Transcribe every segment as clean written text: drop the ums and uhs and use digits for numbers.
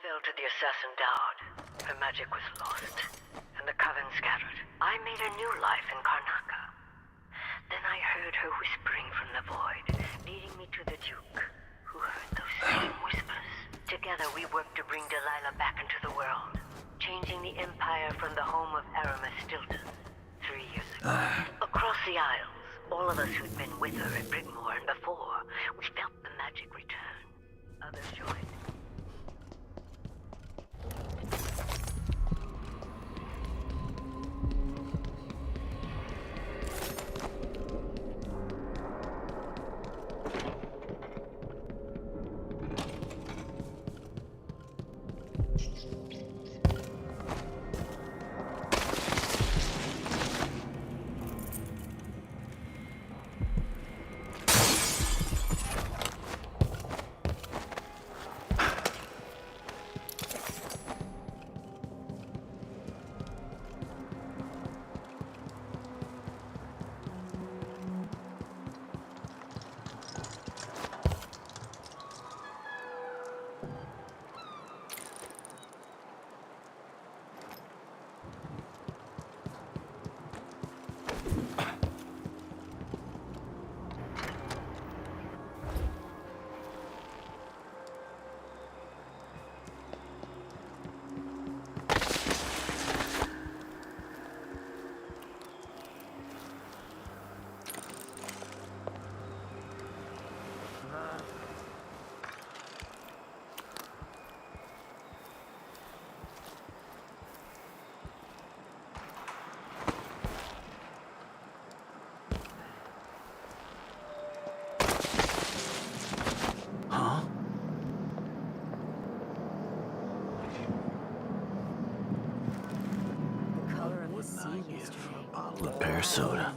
fell to the assassin Dowd. Her magic was lost, and the coven scattered. I made a new life in Karnaca. Then I heard her whispering from the void, leading me to the Duke, who heard those same whispers. Together we worked to bring Delilah back into the world, changing the Empire from the home of Aramis Stilton 3 years ago. Across the Isles, all of us who'd been with her at Brigmore and before, we felt the magic return. Others joined. Pear soda.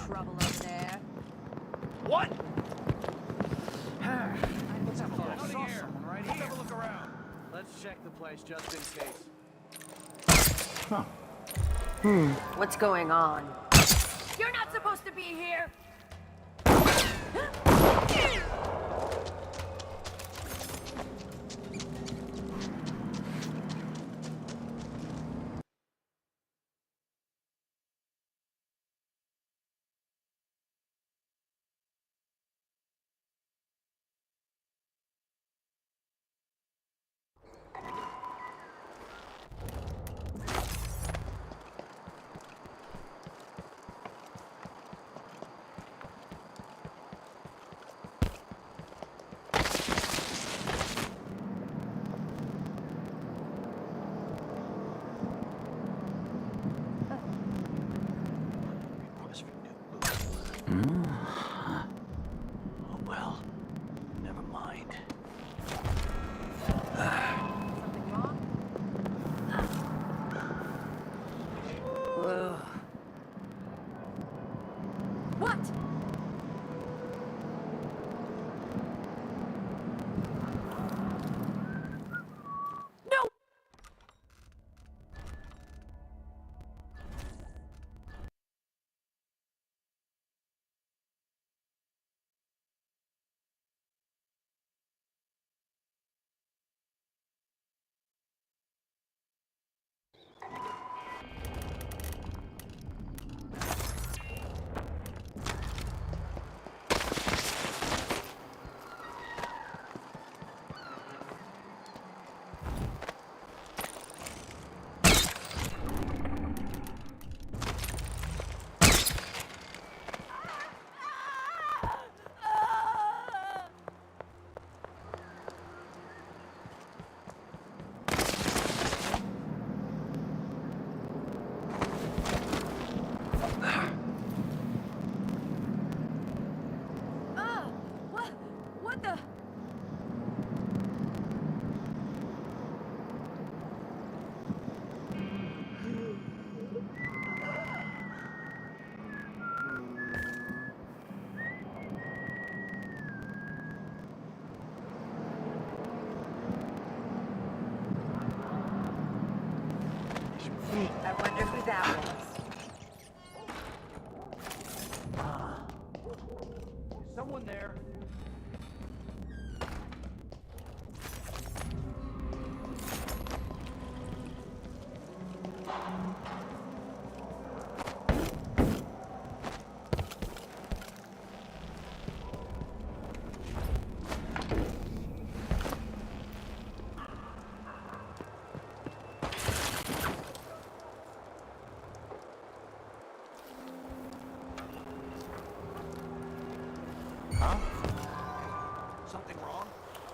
Trouble over there. What? Let's have a look. I saw someone right here. Let's have a look around. Let's check the place just in case. Huh. What's going on? You're not supposed to be here! I wonder who that was. Is someone there? Something wrong?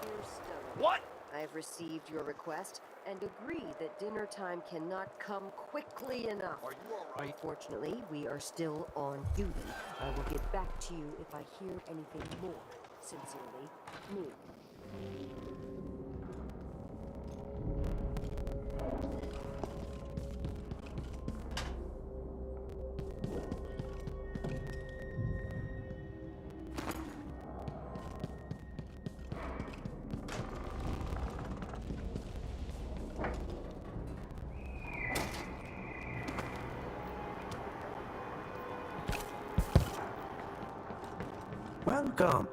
Dear Stone, What? I've received your request and agree that dinner time cannot come quickly enough. Are you alright? Unfortunately, we are still on duty. I will get back to you if I hear anything more. Sincerely, me.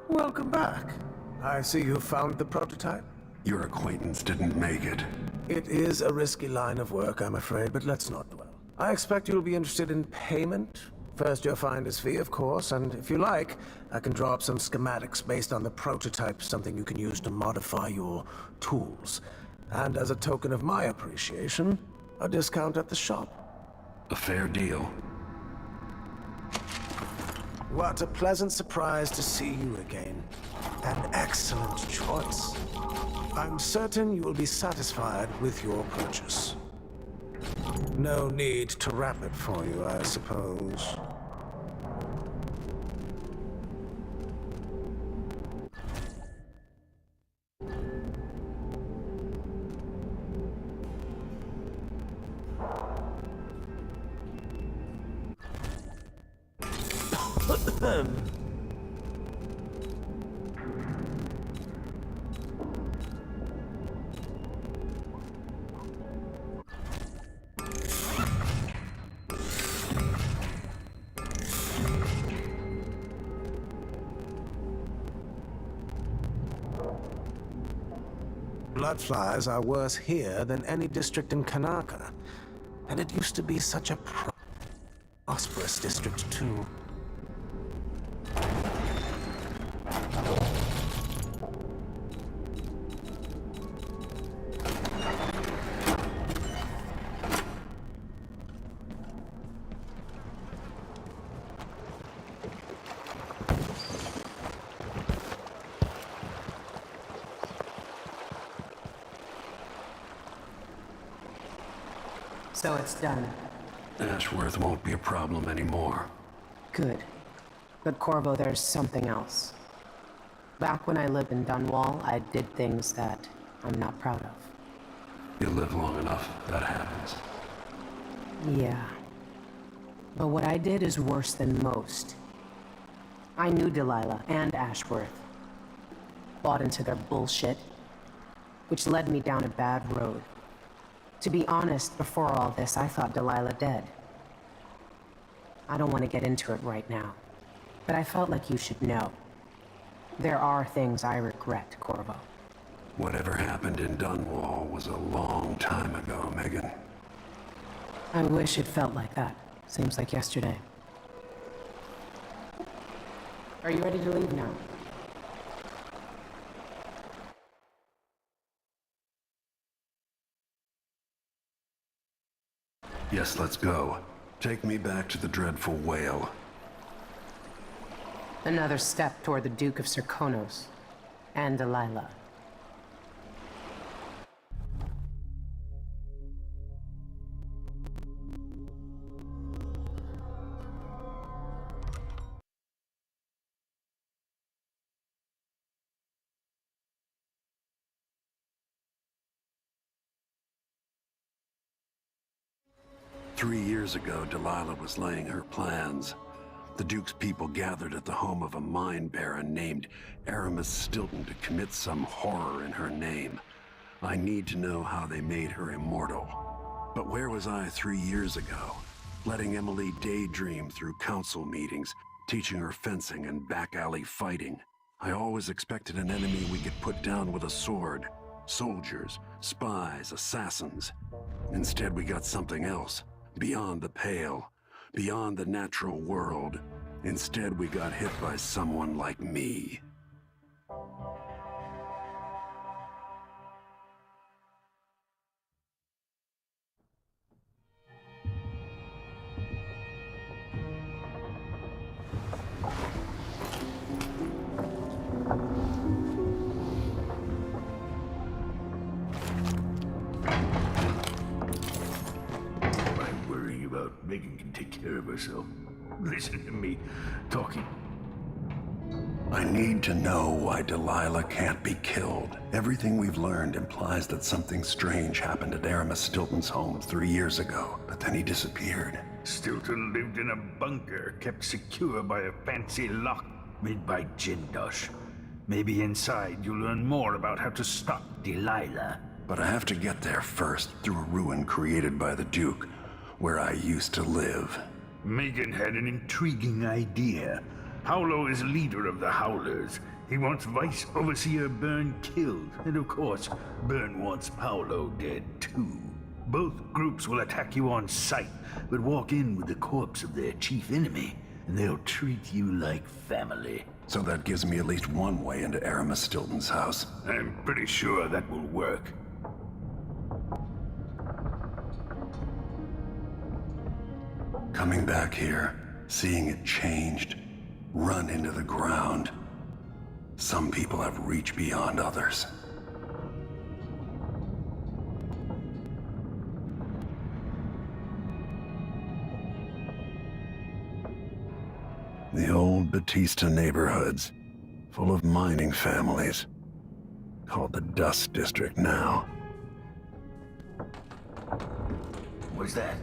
Welcome back. I see you found the prototype. Your acquaintance didn't make it. It is a risky line of work, I'm afraid, but let's not dwell. I expect you'll be interested in payment. First your finder's fee, of course, and if you like, I can draw up some schematics based on the prototype, something you can use to modify your tools. And as a token of my appreciation, a discount at the shop. A fair deal. What a pleasant surprise to see you again. An excellent choice. I'm certain you will be satisfied with your purchase. No need to wrap it for you, I suppose. Bloodflies are worse here than any district in Kanaka. And it used to be such a prosperous district, too. So it's done. Ashworth won't be a problem anymore. Good. But Corvo, there's something else. Back when I lived in Dunwall, I did things that I'm not proud of. You live long enough, that happens. Yeah. But what I did is worse than most. I knew Delilah and Ashworth. Bought into their bullshit, which led me down a bad road. To be honest, before all this, I thought Delilah dead. I don't want to get into it right now, but I felt like you should know. There are things I regret, Corvo. Whatever happened in Dunwall was a long time ago, Megan. I wish it felt like that. Seems like yesterday. Are you ready to leave now? Yes, let's go. Take me back to the dreadful whale. Another step toward the Duke of Serkonos and Delilah. Three years ago, Delilah was laying her plans. The Duke's people gathered at the home of a mine baron named Aramis Stilton to commit some horror in her name. I need to know how they made her immortal. But where was I 3 years ago? Letting Emily daydream through council meetings, teaching her fencing and back alley fighting. I always expected an enemy we could put down with a sword. Soldiers, spies, assassins. Instead, we got something else. Beyond the pale. Beyond the natural world. Instead, we got hit by someone like me. Megan can take care of herself. Listen to me talking. I need to know why Delilah can't be killed. Everything we've learned implies that something strange happened at Aramis Stilton's home 3 years ago, but then he disappeared. Stilton lived in a bunker kept secure by a fancy lock made by Jindosh. Maybe inside you'll learn more about how to stop Delilah. But I have to get there first, through a ruin created by the Duke, where I used to live. Megan had an intriguing idea. Paolo is leader of the Howlers. He wants Vice Overseer Byrne killed, and of course, Byrne wants Paolo dead too. Both groups will attack you on sight, but walk in with the corpse of their chief enemy, and they'll treat you like family. So that gives me at least one way into Aramis Stilton's house. I'm pretty sure that will work. Coming back here, seeing it changed, run into the ground. Some people have reached beyond others. The old Batista neighborhoods, full of mining families, called the Dust District now. What's that?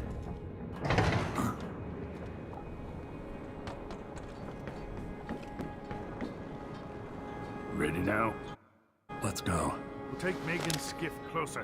Ready now? Let's go. We'll take Megan's skiff closer.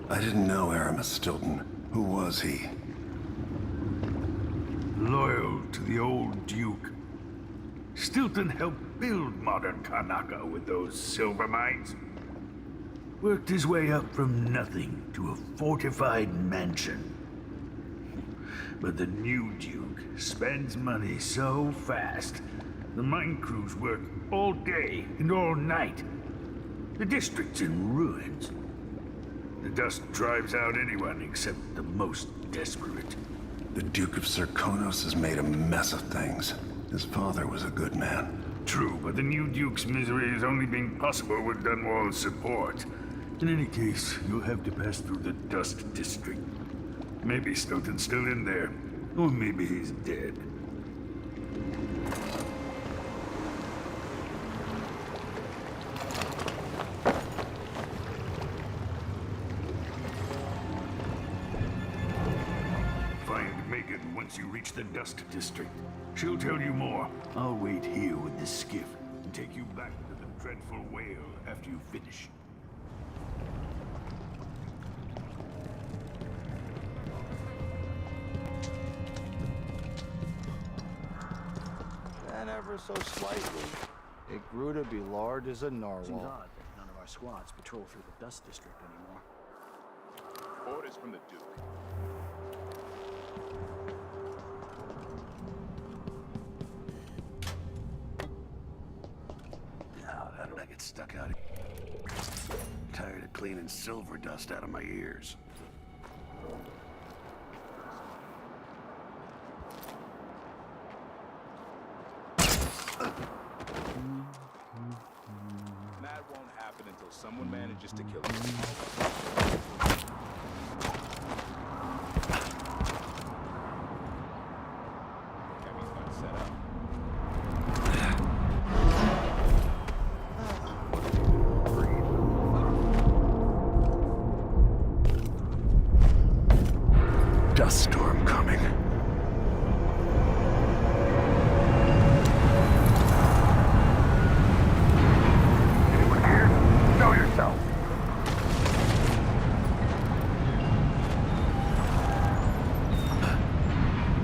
I didn't know Aramis Stilton. Who was he? Loyal to the old Duke. Stilton helped build modern Karnaca with those silver mines. Worked his way up from nothing to a fortified mansion. But the new Duke spends money so fast, the mine crews work all day and all night. The district's in ruins. The dust drives out anyone except the most desperate. The Duke of Serkonos has made a mess of things. His father was a good man. True, but the new Duke's misery has only been possible with Dunwall's support. In any case, you'll have to pass through the Dust District. Maybe Stilton's still in there, or maybe he's dead. Once you reach the Dust District, she'll tell you more. I'll wait here with the skiff and take you back to the dreadful whale after you finish. And ever so slightly, it grew to be large as a narwhal. Seems odd that none of our squads patrol through the Dust District anymore. Orders from the Duke. How did I get stuck out here? Tired of cleaning silver dust out of my ears. That won't happen. happen until someone manages to kill him. Heavy's not set up. Dust storm coming. Anyone here? Show yourself.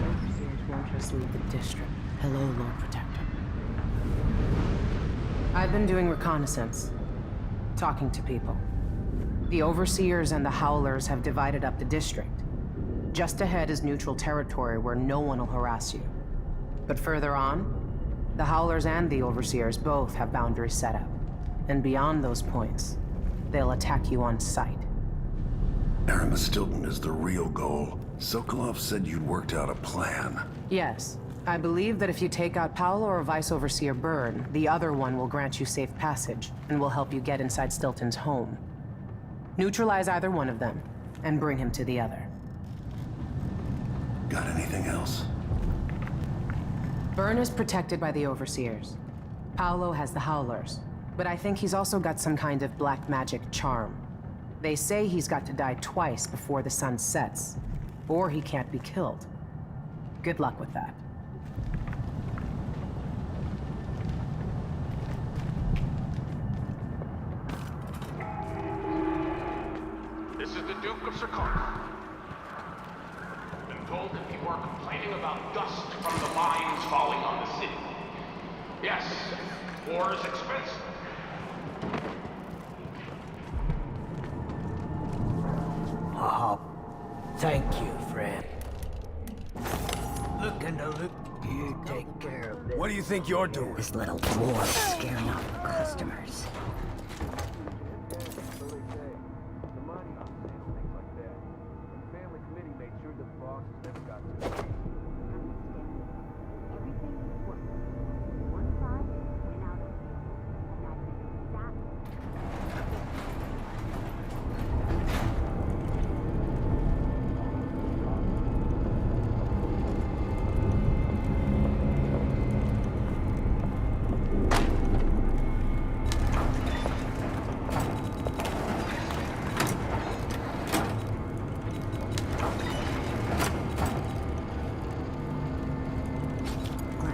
Overseers won't just leave the district. Hello, Lord Protector. I've been doing reconnaissance. Talking to people. The Overseers and the Howlers have divided up the district. Just ahead is neutral territory where no one will harass you. But further on, the Howlers and the Overseers both have boundaries set up. And beyond those points, they'll attack you on sight. Aramis Stilton is the real goal. Sokolov said you'd worked out a plan. Yes. I believe that if you take out Paolo or Vice Overseer Byrne, the other one will grant you safe passage and will help you get inside Stilton's home. Neutralize either one of them and bring him to the other. Got anything else? Byrne is protected by the Overseers. Paolo has the Howlers, but I think he's also got some kind of black magic charm. They say he's got to die twice before the sun sets, or he can't be killed. Good luck with that. This is the Duke of Sarkar. Been told that people are complaining about dust from the mines falling on the city. Yes, war is expensive. Oh, thank you, friend. Looking to look, you take care of this. What do you think you're doing? This little dwarf scaring off the customers.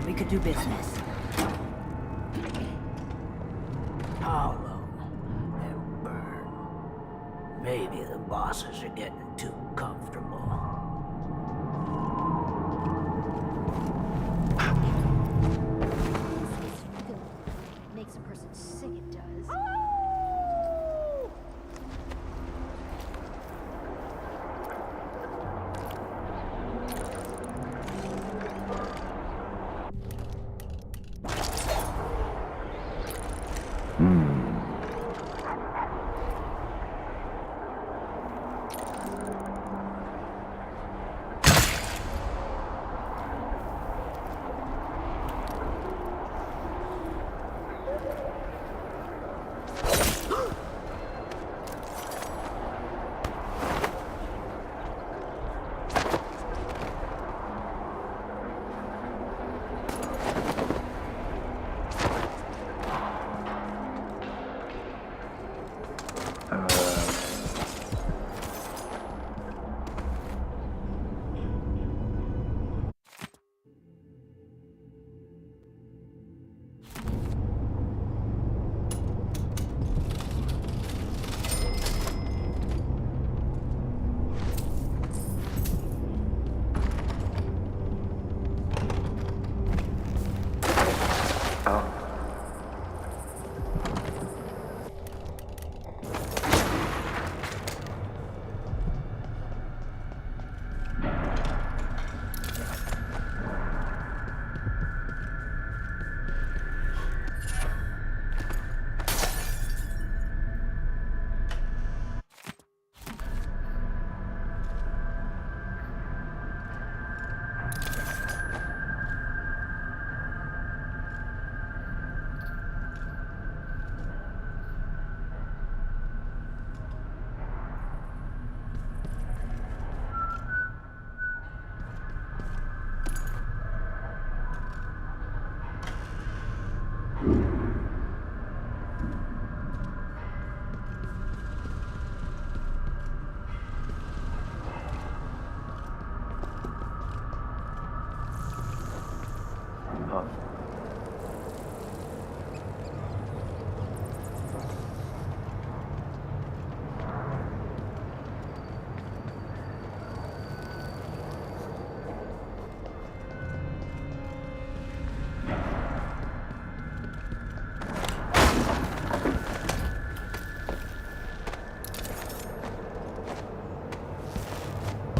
We could do business. Paolo and Byrne. Maybe the bosses are getting too comfortable. Makes a person sick, it does.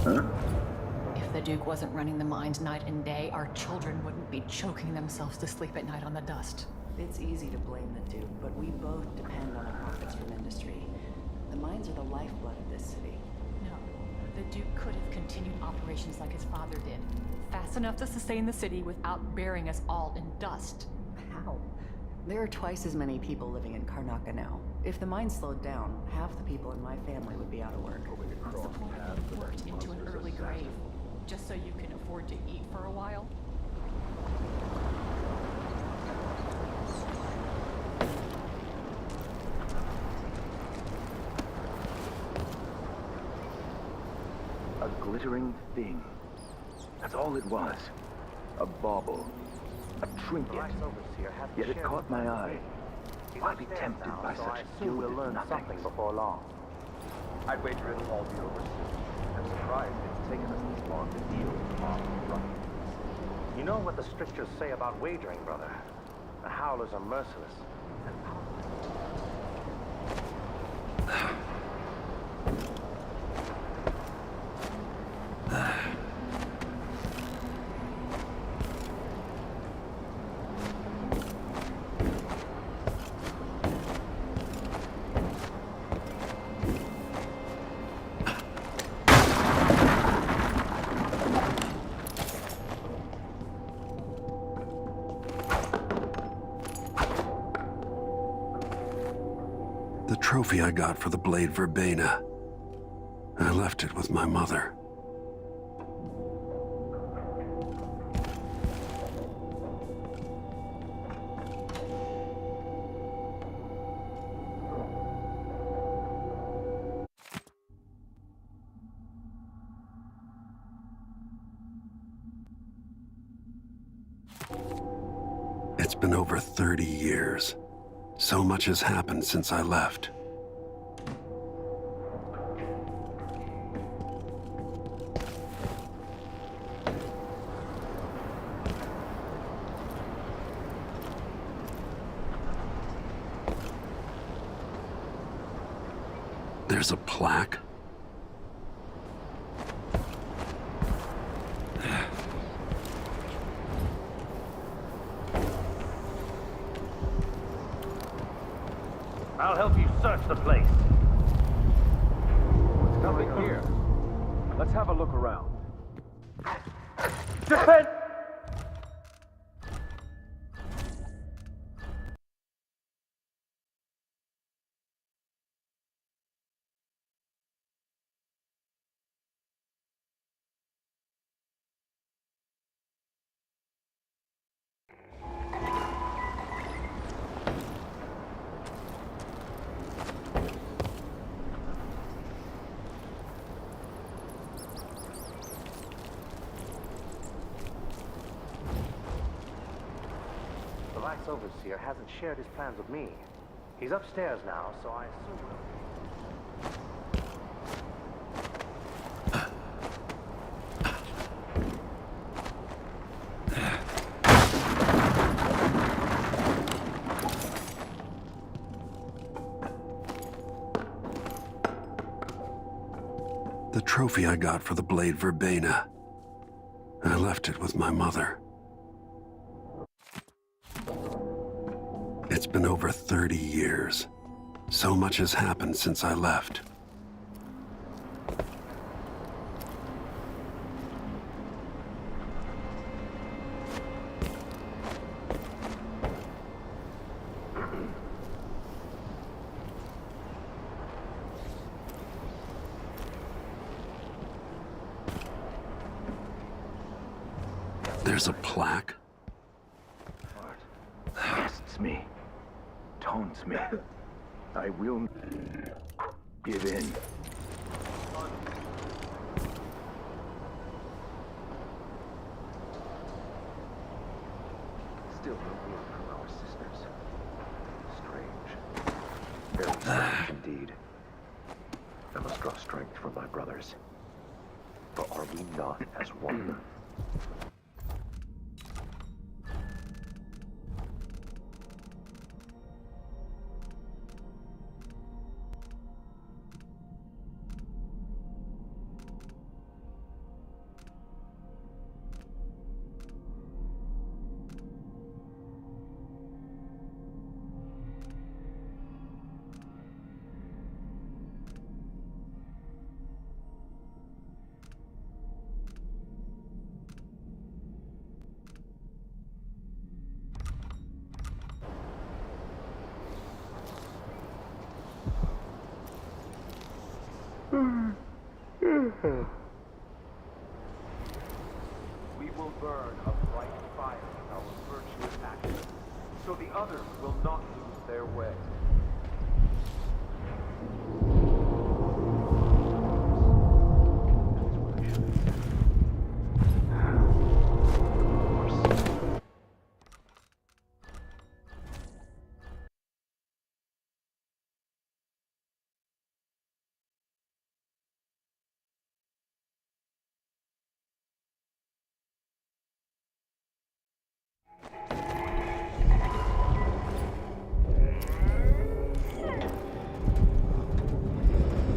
If the Duke wasn't running the mines night and day, our children wouldn't be choking themselves to sleep at night on the dust. It's easy to blame the Duke, but we both depend on the profits from industry. The mines are the lifeblood of this city. No, the Duke could have continued operations like his father did, fast enough to sustain the city without burying us all in dust. How? There are twice as many people living in Karnaca now. If the mine slowed down, half the people in my family would be out of work. What's the point of being worked into an early grave, just so you can afford to eat for a while? A glittering thing. That's all it was. A bauble. A trinket. Yet it caught my eye. Why be tempted by such gilded nothings? Before long. I'd wager it'll all be over soon. I'm surprised it's taken us this long to deal with the mob run. You know what the strictures say about wagering, brother? The Howlers are merciless and The trophy I got for the blade verbena. I left it with my mother. It's been over 30 years. So much has happened since I left. There's a plaque. I'll help you search the place. Nothing here. Let's have a look around. Defend! The Vice Overseer hasn't shared his plans with me. He's upstairs now, so I assume... The trophy I got for the blade verbena. I left it with my mother. It's been over 30 years. So much has happened since I left. There's a plaque. Tests me. Taunts me. I will give in. Still no word from our sisters. Strange. Very strange indeed. I must draw strength from my brothers. For are we not as one? We will burn a bright fire with our virtuous actions, so the others will not lose their way.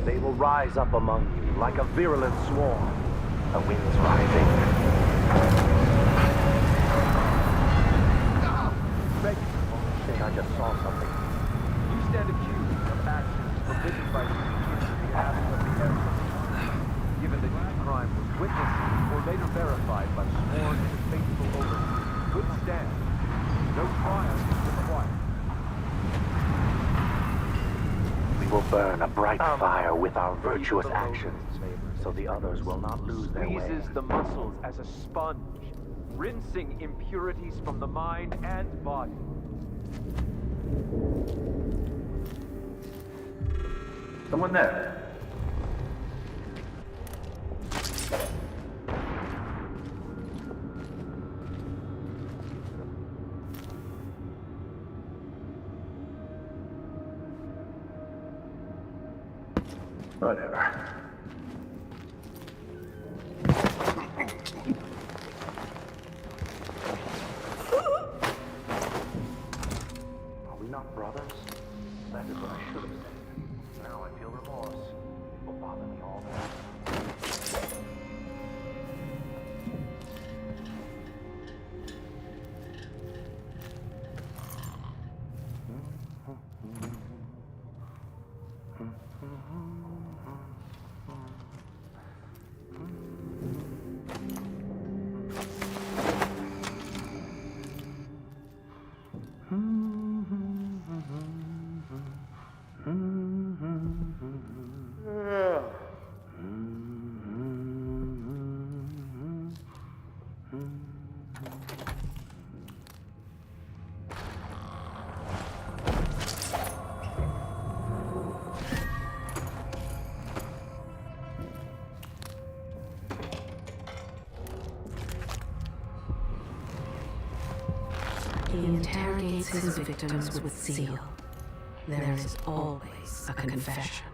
They will rise up among you like a virulent swarm. The wind's rising. Beg you, think I just saw something. You stand accused of actions forbidden by the behalf of the area. Given that each crime was witnessed or later verified by sworn and faithful overseers, good stand. No trial is required. We will burn a bright fire with our virtuous actions, so the others will not lose their way. Squeezes the muscles as a sponge, rinsing impurities from the mind and body. Someone there? Whatever. Are we not brothers? That is what I should have said. Now I feel remorse. It will bother me all the time. He interrogates his victims with zeal. There is always a confession.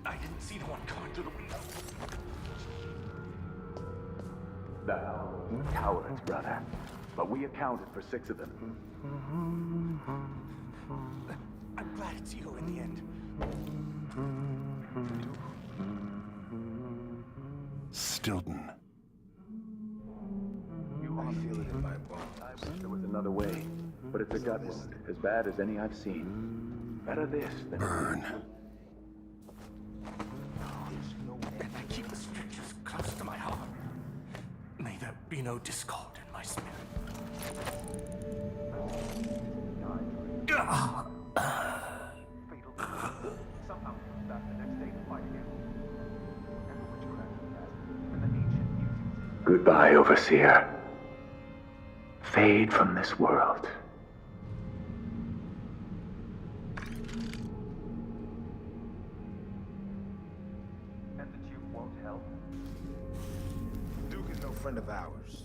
I didn't see the one coming through the window. Cowards, brother. But we accounted for 6 of them. I'm glad it's you in the end. Stilton. I feel it in my bones. I wish there was another way, but it's a gut wound, as bad as any I've seen. Better this than burn. And I keep the strictures close to my heart. May there be no discord in my spirit. Somehow back the next day to fight again. Remember witchcraft and the ancient music. Goodbye, Overseer. Fade from this world. And the Duke won't help. Duke is no friend of ours.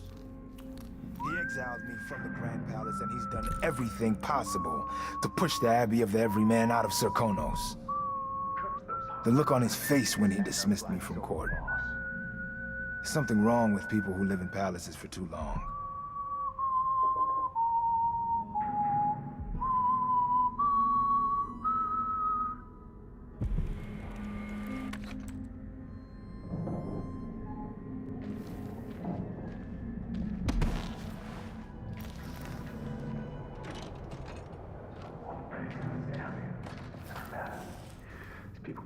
He exiled me from the Grand Palace, and he's done everything possible to push the Abbey of the Everyman out of Serkonos. The look on his face when he dismissed me from court. There's something wrong with people who live in palaces for too long. People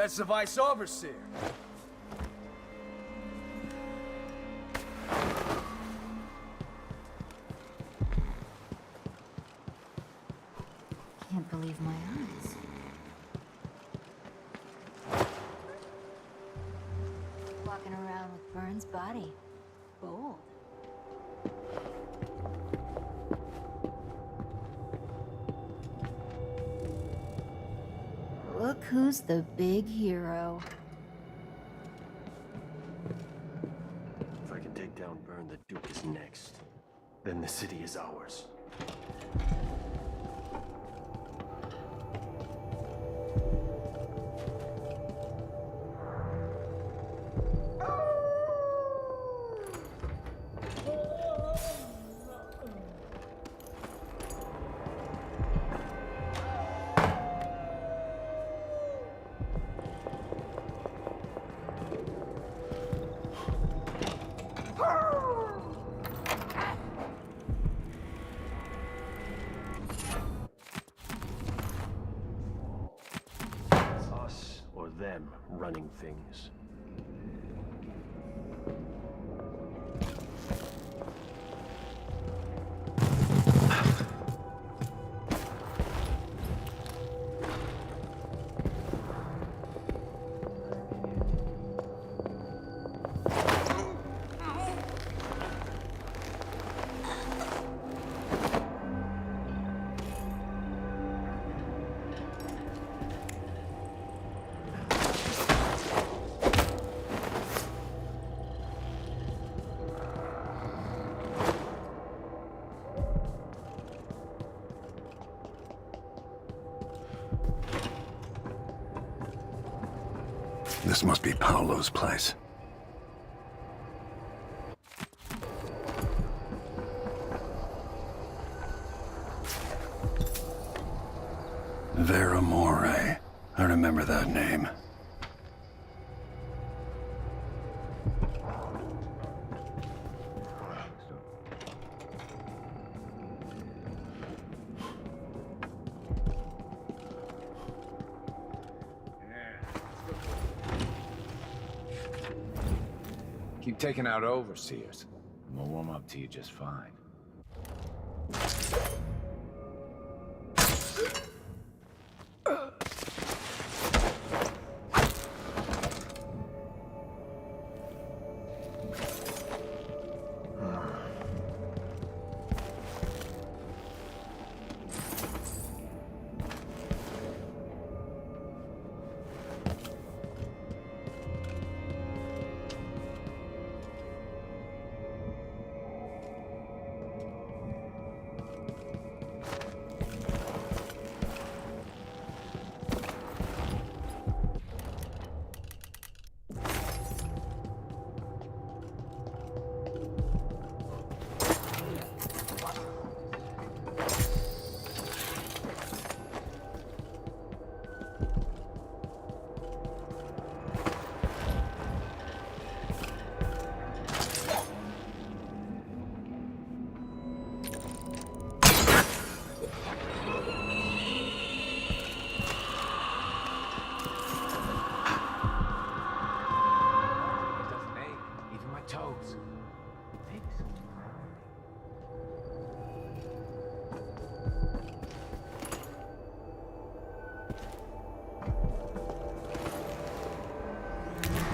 That's the Vice Overseer. Can't believe my eyes. Walking around with Burns' body. Bold. Look who's the big hero. If I can take down Byrne, the Duke is next. Then the city is ours. Them running things. This must be Paolo's place. Vera More. I remember that name. Keep taking out overseers, and we'll warm up to you just fine.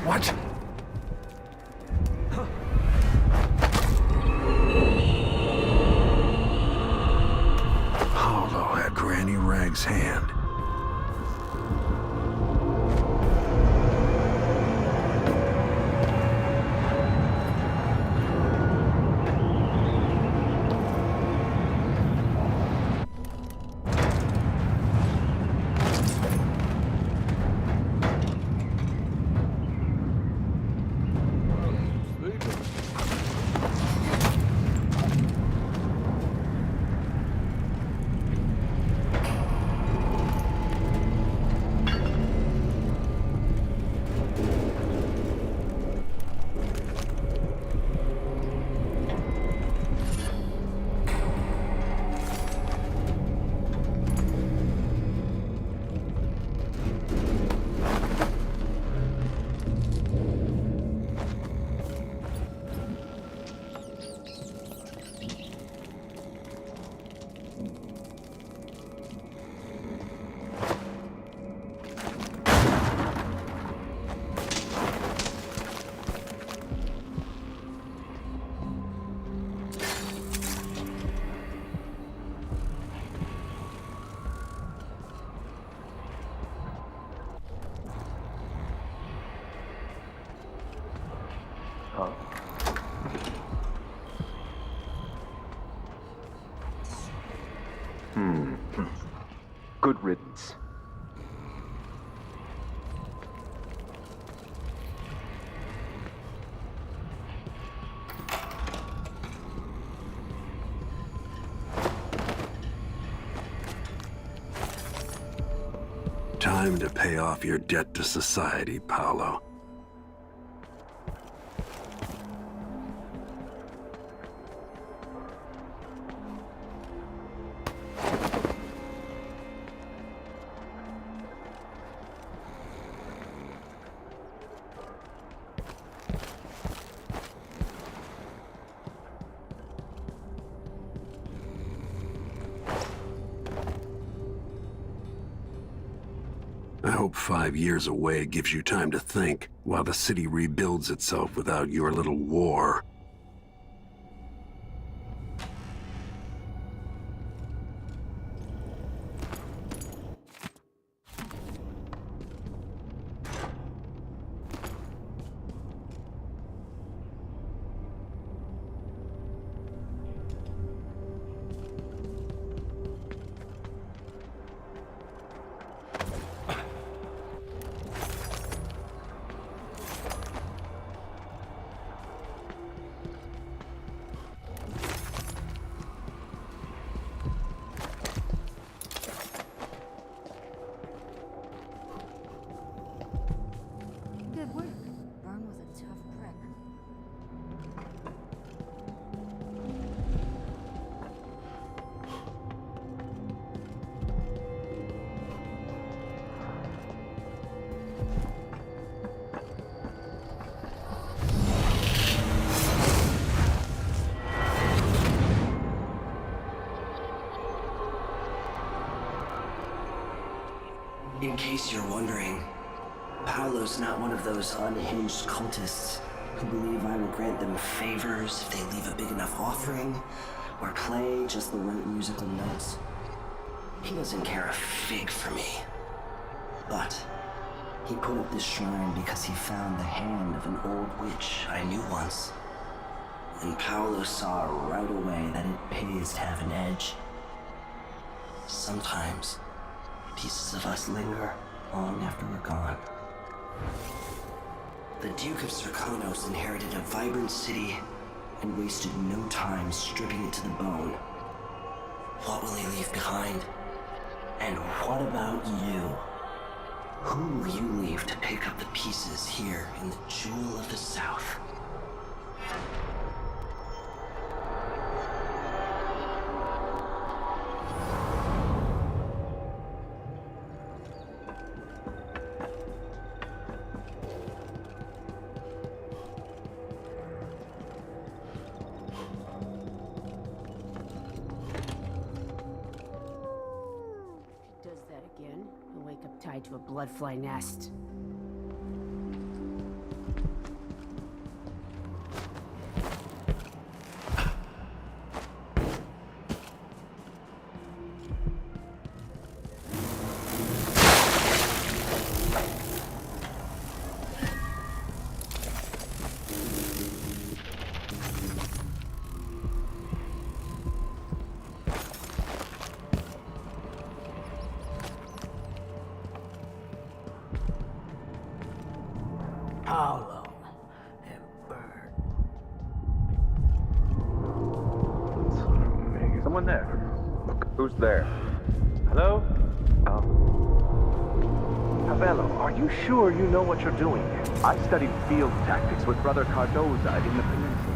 What? Paolo had Granny Rag's hand. Good riddance. Time to pay off your debt to society, Paolo. I hope 5 years away gives you time to think, while the city rebuilds itself without your little war. Good work. Vern was a tough prick. In case you're wondering, Paolo's not one of those unhinged cultists who believe I will grant them favors if they leave a big enough offering or play just the right musical notes. He doesn't care a fig for me. But he put up this shrine because he found the hand of an old witch I knew once. And Paolo saw right away that it pays to have an edge. Sometimes pieces of us linger long after we're gone. The Duke of Serkonos inherited a vibrant city and wasted no time stripping it to the bone. What will he leave behind? And what about you? Who will you leave to pick up the pieces here in the Jewel of the South? Tied to a bloodfly nest. Paolo and Bird. Someone there. Who's there? Hello? Pavello, are you sure you know what you're doing? I studied field tactics with Brother Cardoza in the peninsula.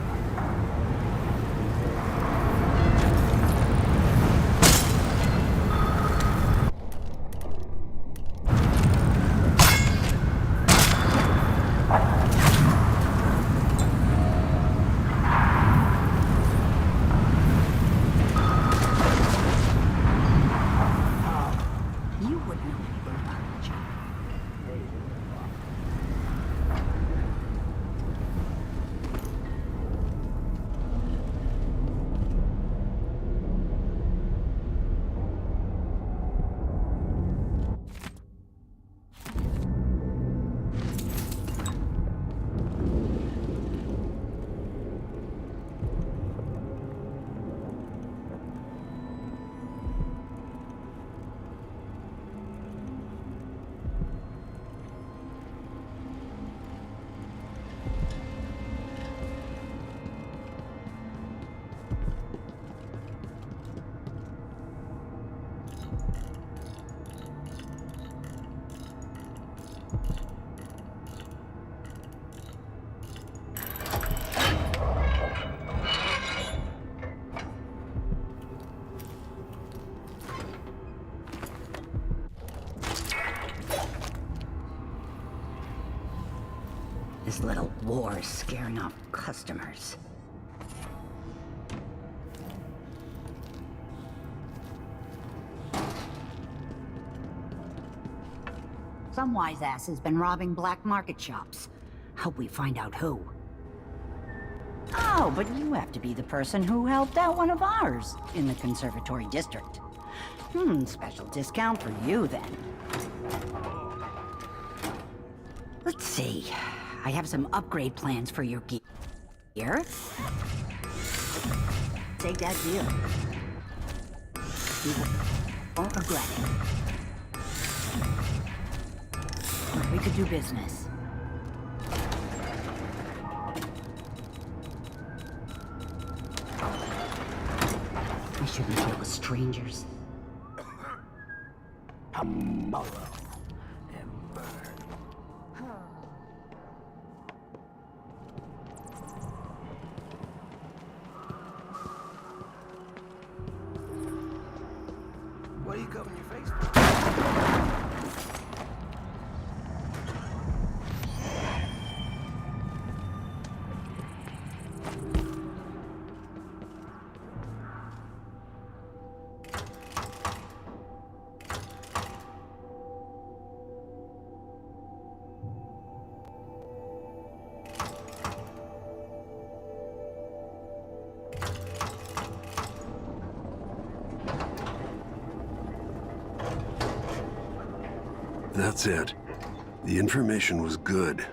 This little war is scaring off customers. Some wise ass has been robbing black market shops. Hope we find out who. Oh, but you have to be the person who helped out one of ours in the Conservatory District. Special discount for you then. Let's see. I have some upgrade plans for your gear. Take that deal. You won't regret it. We could do business. I shouldn't deal with strangers. Tomorrow. What are you covering your face That's it. The information was good.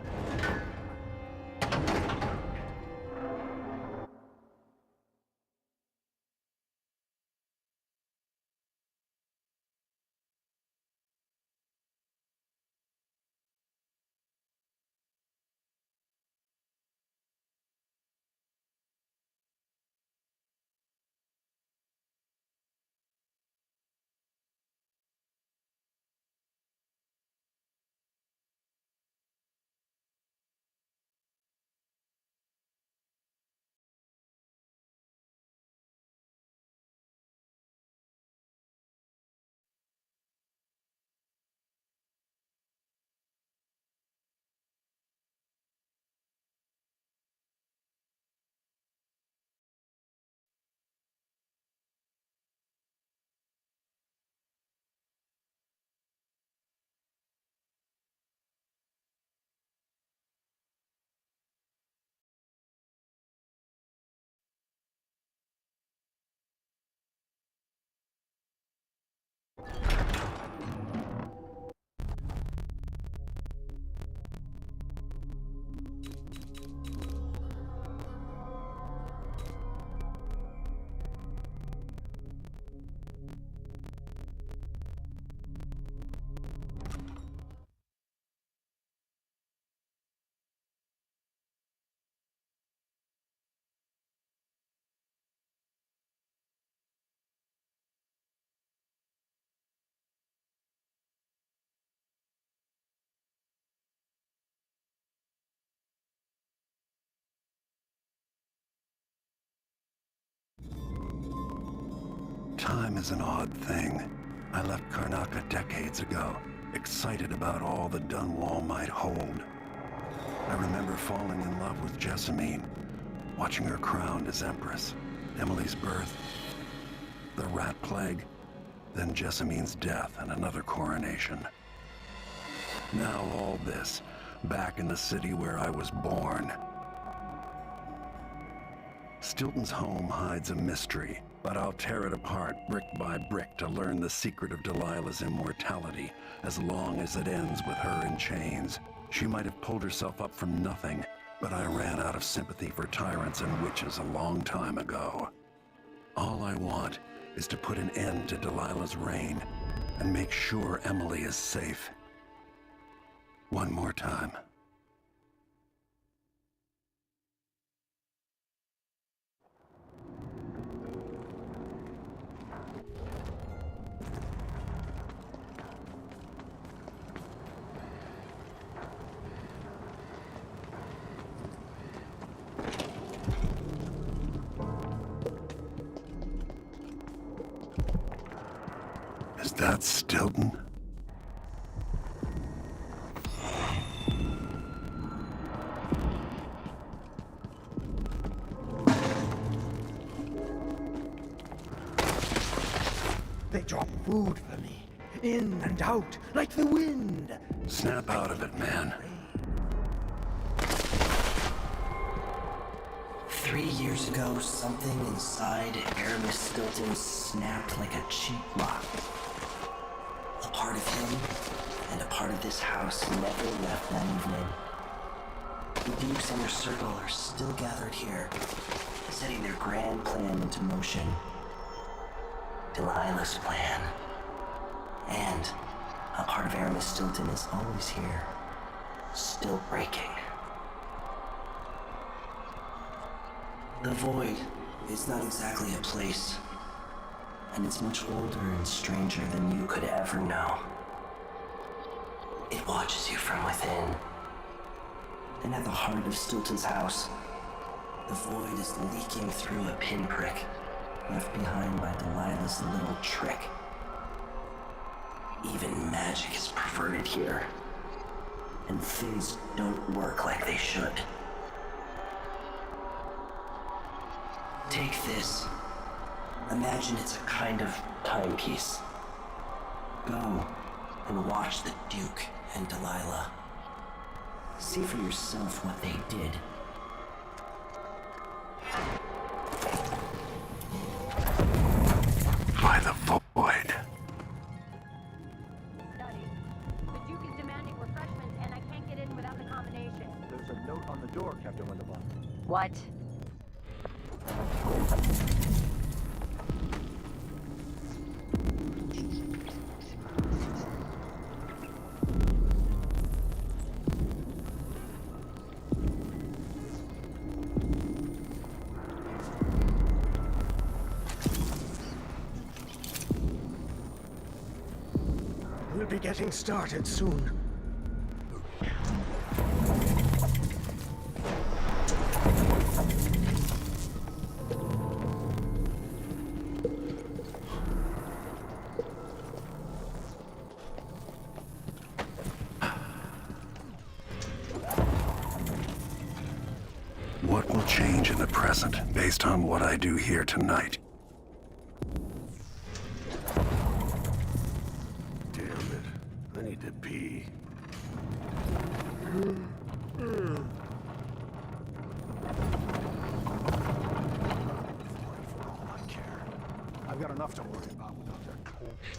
Time is an odd thing. I left Karnaca decades ago, excited about all the Dunwall might hold. I remember falling in love with Jessamine, watching her crowned as Empress, Emily's birth, the rat plague, then Jessamine's death and another coronation. Now all this, back in the city where I was born. Stilton's home hides a mystery, but I'll tear it apart brick by brick to learn the secret of Delilah's immortality, as long as it ends with her in chains. She might have pulled herself up from nothing, but I ran out of sympathy for tyrants and witches a long time ago. All I want is to put an end to Delilah's reign and make sure Emily is safe. One more time. Is that Stilton? They drop food for me, in and out, like the wind. Snap out of it, man. 3 years ago, something inside Aramis Stilton snapped like a cheap lock. A part of him and a part of this house never left that evening. The Duke's inner circle are still gathered here, setting their grand plan into motion. Delilah's plan. And a part of Aramis Stilton is always here, still breaking. The Void is not exactly a place, and it's much older and stranger than you could ever know. It watches you from within. And at the heart of Stilton's house, the Void is leaking through a pinprick left behind by Delilah's little trick. Even magic is perverted here, and things don't work like they should. Take this. Imagine it's a kind of timepiece. Go and watch the Duke and Delilah. See for yourself what they did. By the Void. The Duke is demanding refreshments, and I can't get in without the combination. There's a note on the door, Captain Windelbaum. What? We'll be getting started soon. What will change in the present based on what I do here tonight? Damn it. I need to pee. I've got enough to worry about without that cold shit.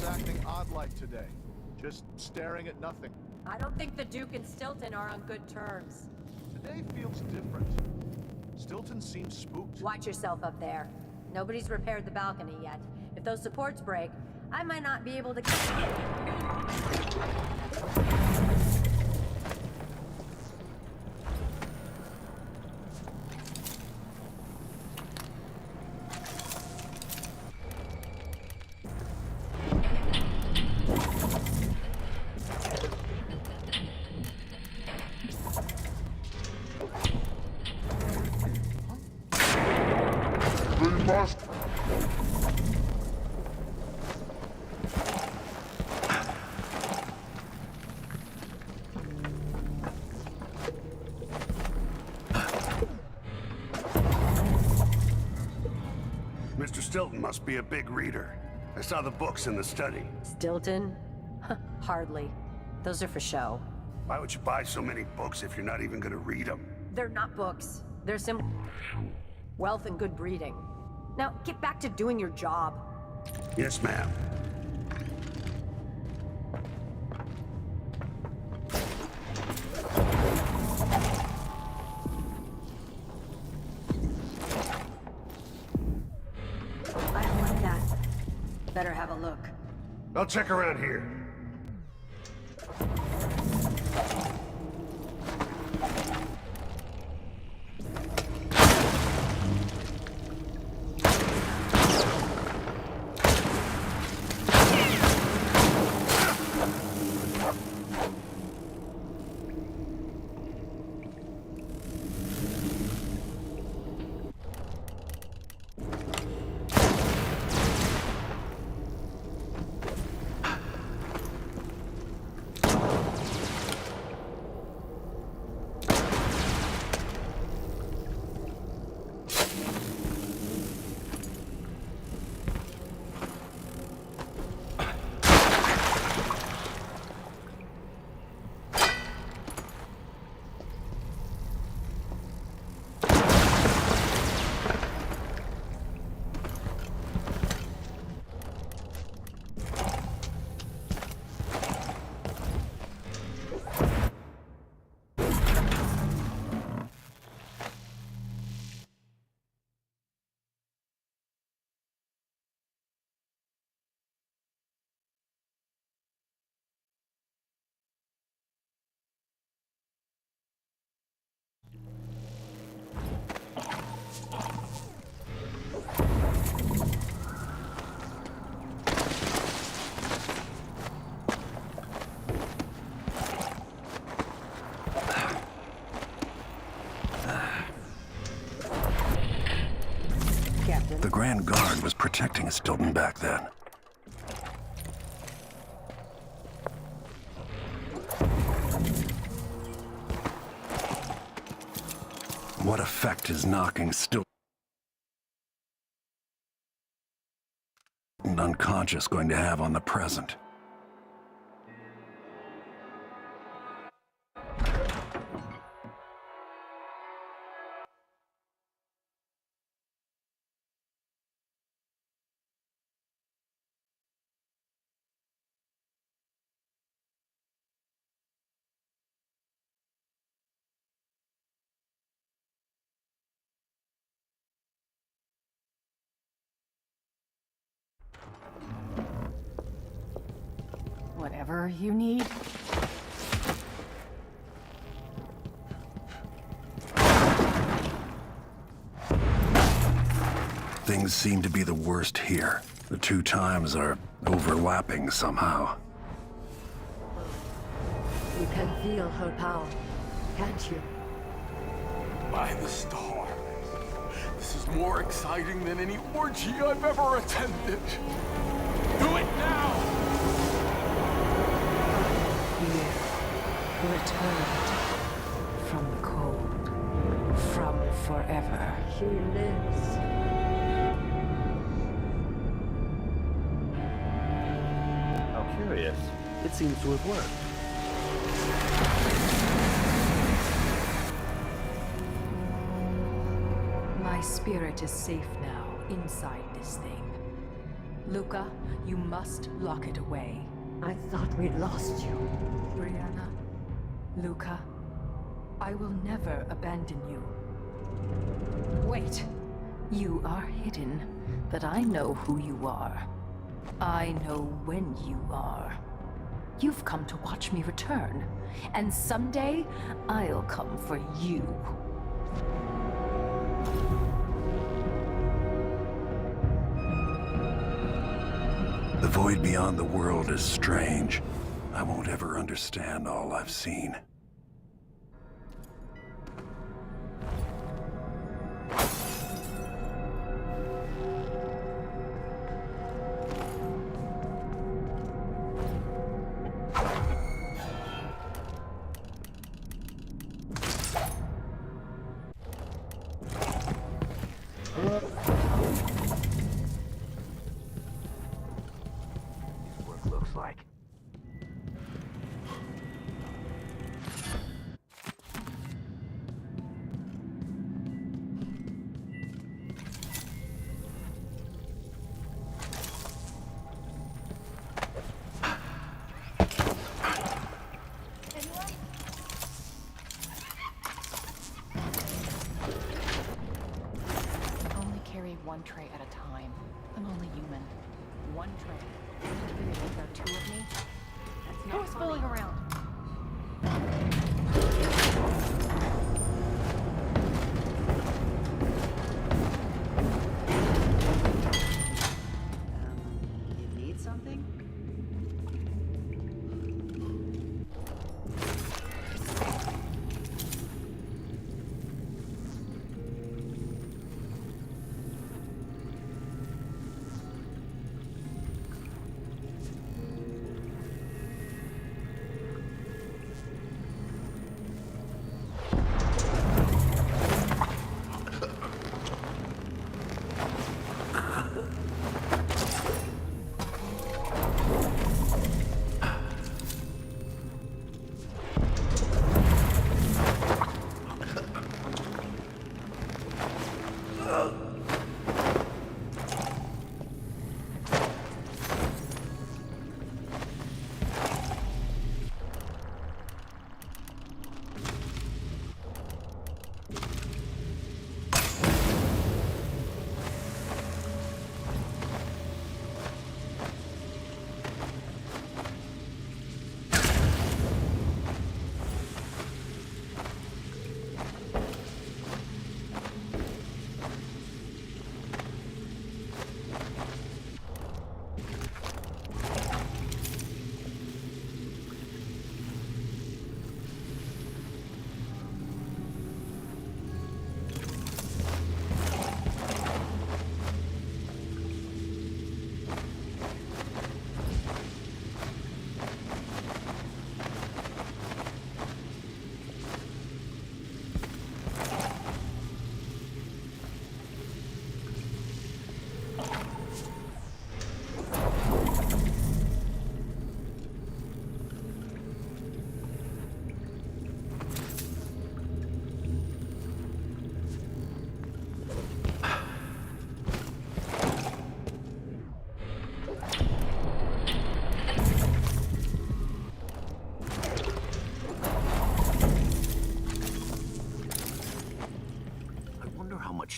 Acting odd-like today, just staring at nothing. I don't think the Duke and Stilton are on good terms. Today feels different. Stilton seems spooked. Watch yourself up there. Nobody's repaired the balcony yet. If those supports break, I might not be able to... Mr. Stilton must be a big reader. I saw the books in the study. Stilton? Hardly. Those are for show. Why would you buy so many books if you're not even gonna read them? They're not books. They're wealth and good breeding. Now, get back to doing your job. Yes, ma'am. I don't like that. Better have a look. I'll check around here. The Grand Guard was protecting Stilton back then. What effect is knocking Stilton unconscious going to have on the present? Whatever you need. Things seem to be the worst here. The two times are overlapping somehow. You can feel her power, can't you? By the stars. This is more exciting than any orgy I've ever attended. Do it now! Returned from the cold, from forever. She lives. How curious. It seems to have worked. My spirit is safe now, inside this thing. Luca, you must lock it away. I thought we'd lost you. Brianna, Luca, I will never abandon you. Wait! You are hidden, but I know who you are. I know when you are. You've come to watch me return, and someday I'll come for you. The void beyond the world is strange. I won't ever understand all I've seen. one tray at a time. I'm only human. One tray. Even if there are two of me, that's not Who's fooling around? You need something?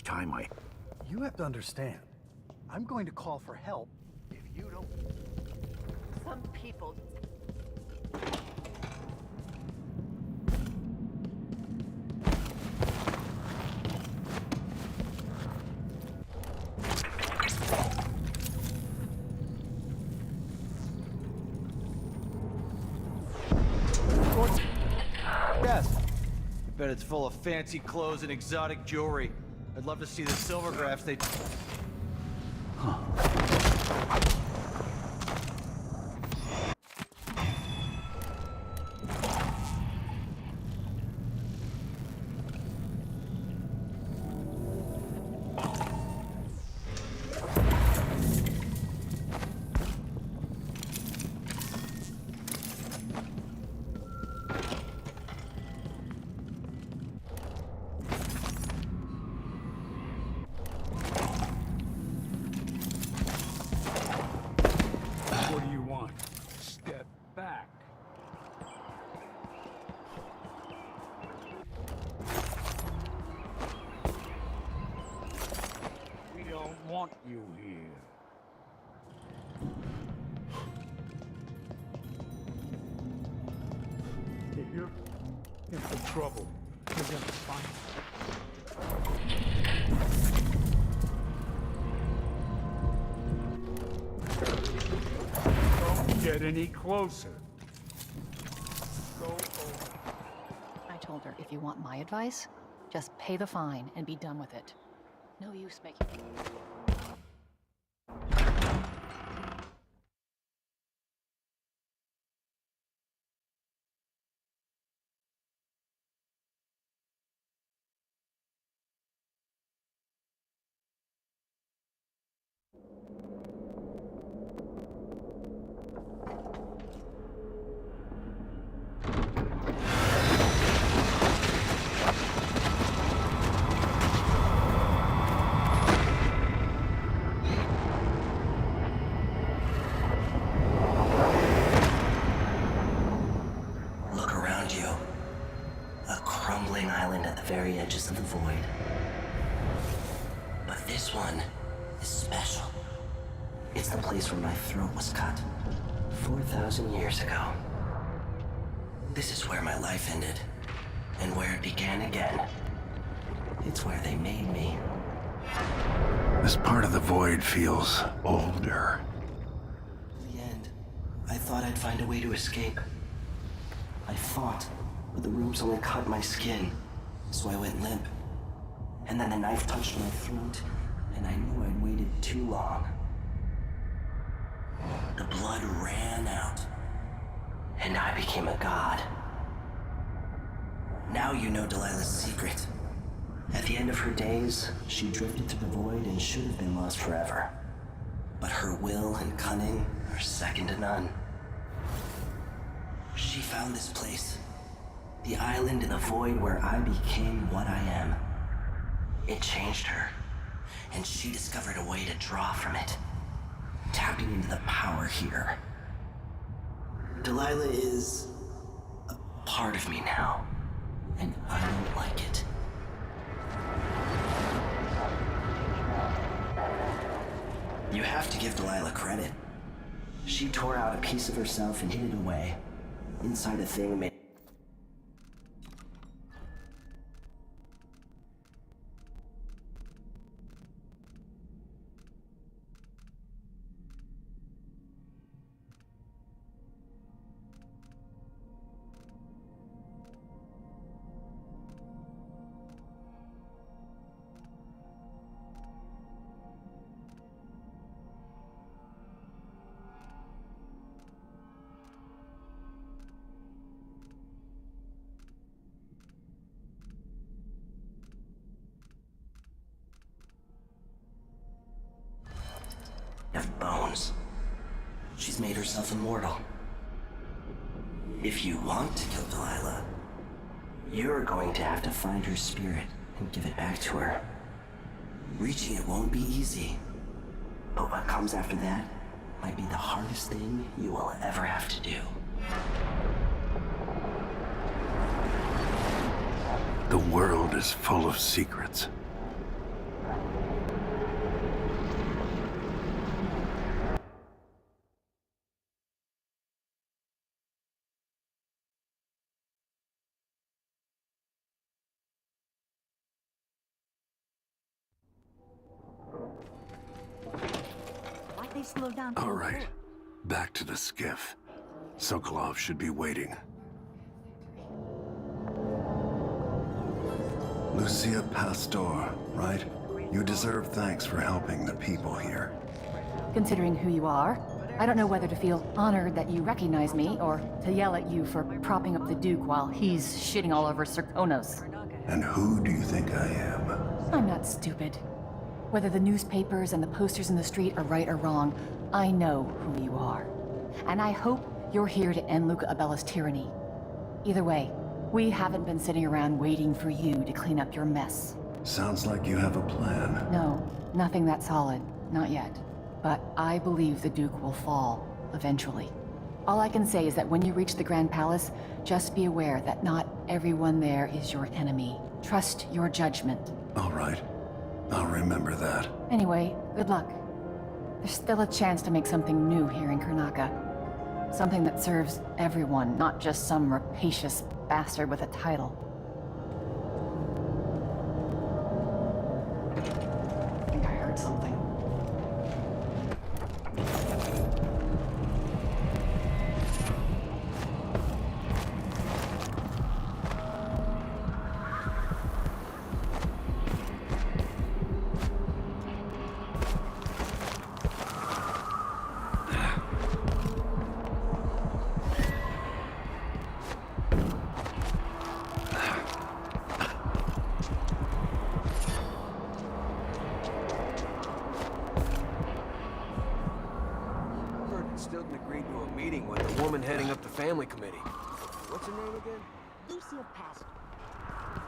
Time You have to understand. I'm going to call for help if you don't... Some people... Yes. I bet it's full of fancy clothes and exotic jewelry. I'd love to see the silver graphs they... What do you want? Step back. We don't want you here. You're in for trouble. You're gonna find Don't get any closer. Go over. I told her, if you want my advice, just pay the fine and be done with it. No use making... Look around you. A crumbling island at the very edges of the void. But this one is special. It's the place where my throat was cut 4,000 years ago. This is where my life ended, and where it began again. It's where they made me. This part of the void feels older. In the end, I thought I'd find a way to escape. I fought, but the rooms only cut my skin, so I went limp. And then the knife touched my throat, and I knew I'd waited too long. The blood ran out, and I became a god. Now you know Delilah's secret. At the end of her days, she drifted through the void and should have been lost forever. But her will and cunning are second to none. She found this place, the island in the void where I became what I am. It changed her, and she discovered a way to draw from it, tapping into the power here. Delilah is a part of me now, and I don't like it. You have to give Delilah credit. She tore out a piece of herself and hid it away, inside a thing made. Of bones. She's made herself immortal. If you want to kill Delilah, you're going to have to find her spirit and give it back to her. Reaching it won't be easy, but what comes after that might be the hardest thing you will ever have to do. The world is full of secrets. Slow down. All right, back to the skiff. Sokolov should be waiting. Lucia Pastor, right? You deserve thanks for helping the people here. Considering who you are, I don't know whether to feel honored that you recognize me or to yell at you for propping up the Duke while he's shitting all over Serkonos. And who do you think I am? I'm not stupid. Whether the newspapers and the posters in the street are right or wrong, I know who you are. And I hope you're here to end Luca Abella's tyranny. Either way, we haven't been sitting around waiting for you to clean up your mess. Sounds like you have a plan. No, nothing that solid. Not yet. But I believe the Duke will fall, eventually. All I can say is that when you reach the Grand Palace, just be aware that not everyone there is your enemy. Trust your judgment. All right. I'll remember that. Anyway, good luck. There's still a chance to make something new here in Karnaca. Something that serves everyone, not just some rapacious bastard with a title. I think I heard something. Stilton agreed to a meeting with the woman heading up the family committee. What's her name again? Lucia Pastor.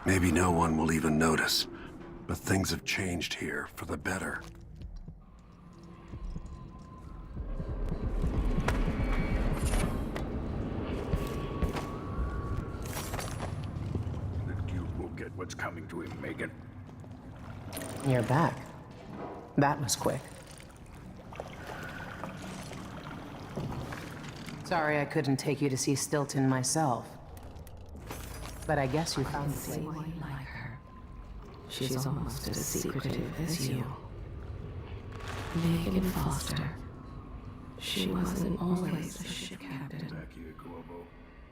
Maybe no one will even notice, but things have changed here for the better. The Duke will get what's coming to him, Megan. You're back. That was quick. Sorry I couldn't take you to see Stilton myself. But I guess you found the See tape. why you like her. She's almost as secretive as you. Megan Foster. She wasn't always a ship captain. Back here, Corvo.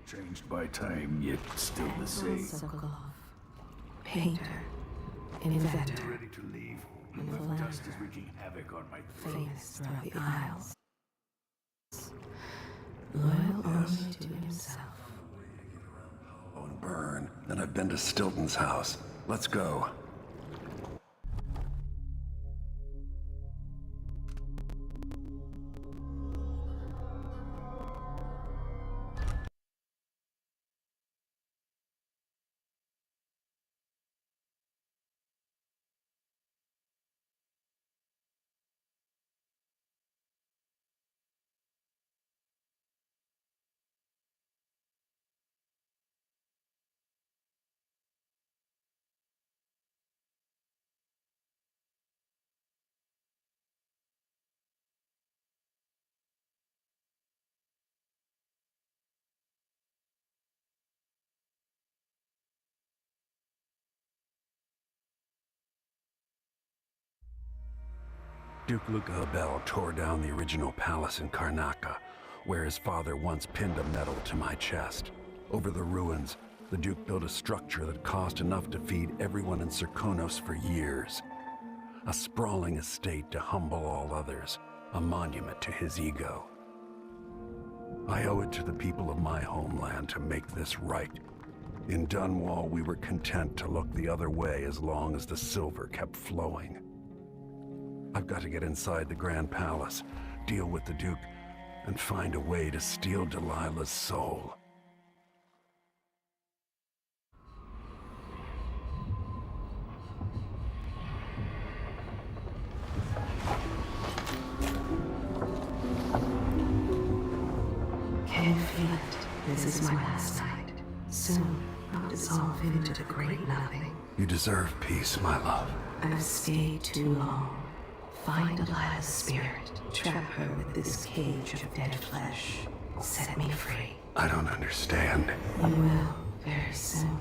Changed by time, yet still the same. Sokolov. Painter. Inventor. Ready to leave. The dust is wreaking havoc on my throat. Famous throughout the Isles. Loyal only to himself. Oh, and burn. And I've been to Stilton's house. Let's go. Duke Luca Abel tore down the original palace in Karnaca, where his father once pinned a medal to my chest. Over the ruins, the Duke built a structure that cost enough to feed everyone in Serkonos for years. A sprawling estate to humble all others, a monument to his ego. I owe it to the people of my homeland to make this right. In Dunwall, we were content to look the other way as long as the silver kept flowing. I've got to get inside the Grand Palace, deal with the Duke, and find a way to steal Delilah's soul. Can feel it. This is my last night. Soon I'll dissolve into the great nothing. You deserve peace, my love. I've stayed too long. Find Delilah's spirit. Trap her with this cage of dead flesh. Set me free. I don't understand. You will, very soon.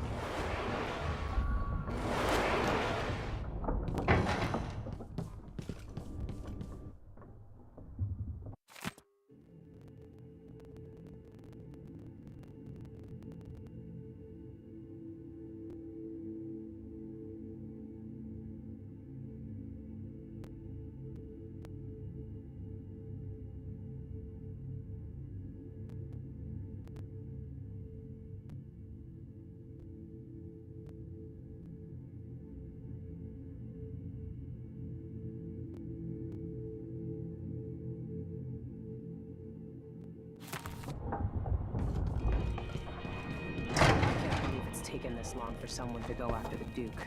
Taken this long for someone to go after the Duke.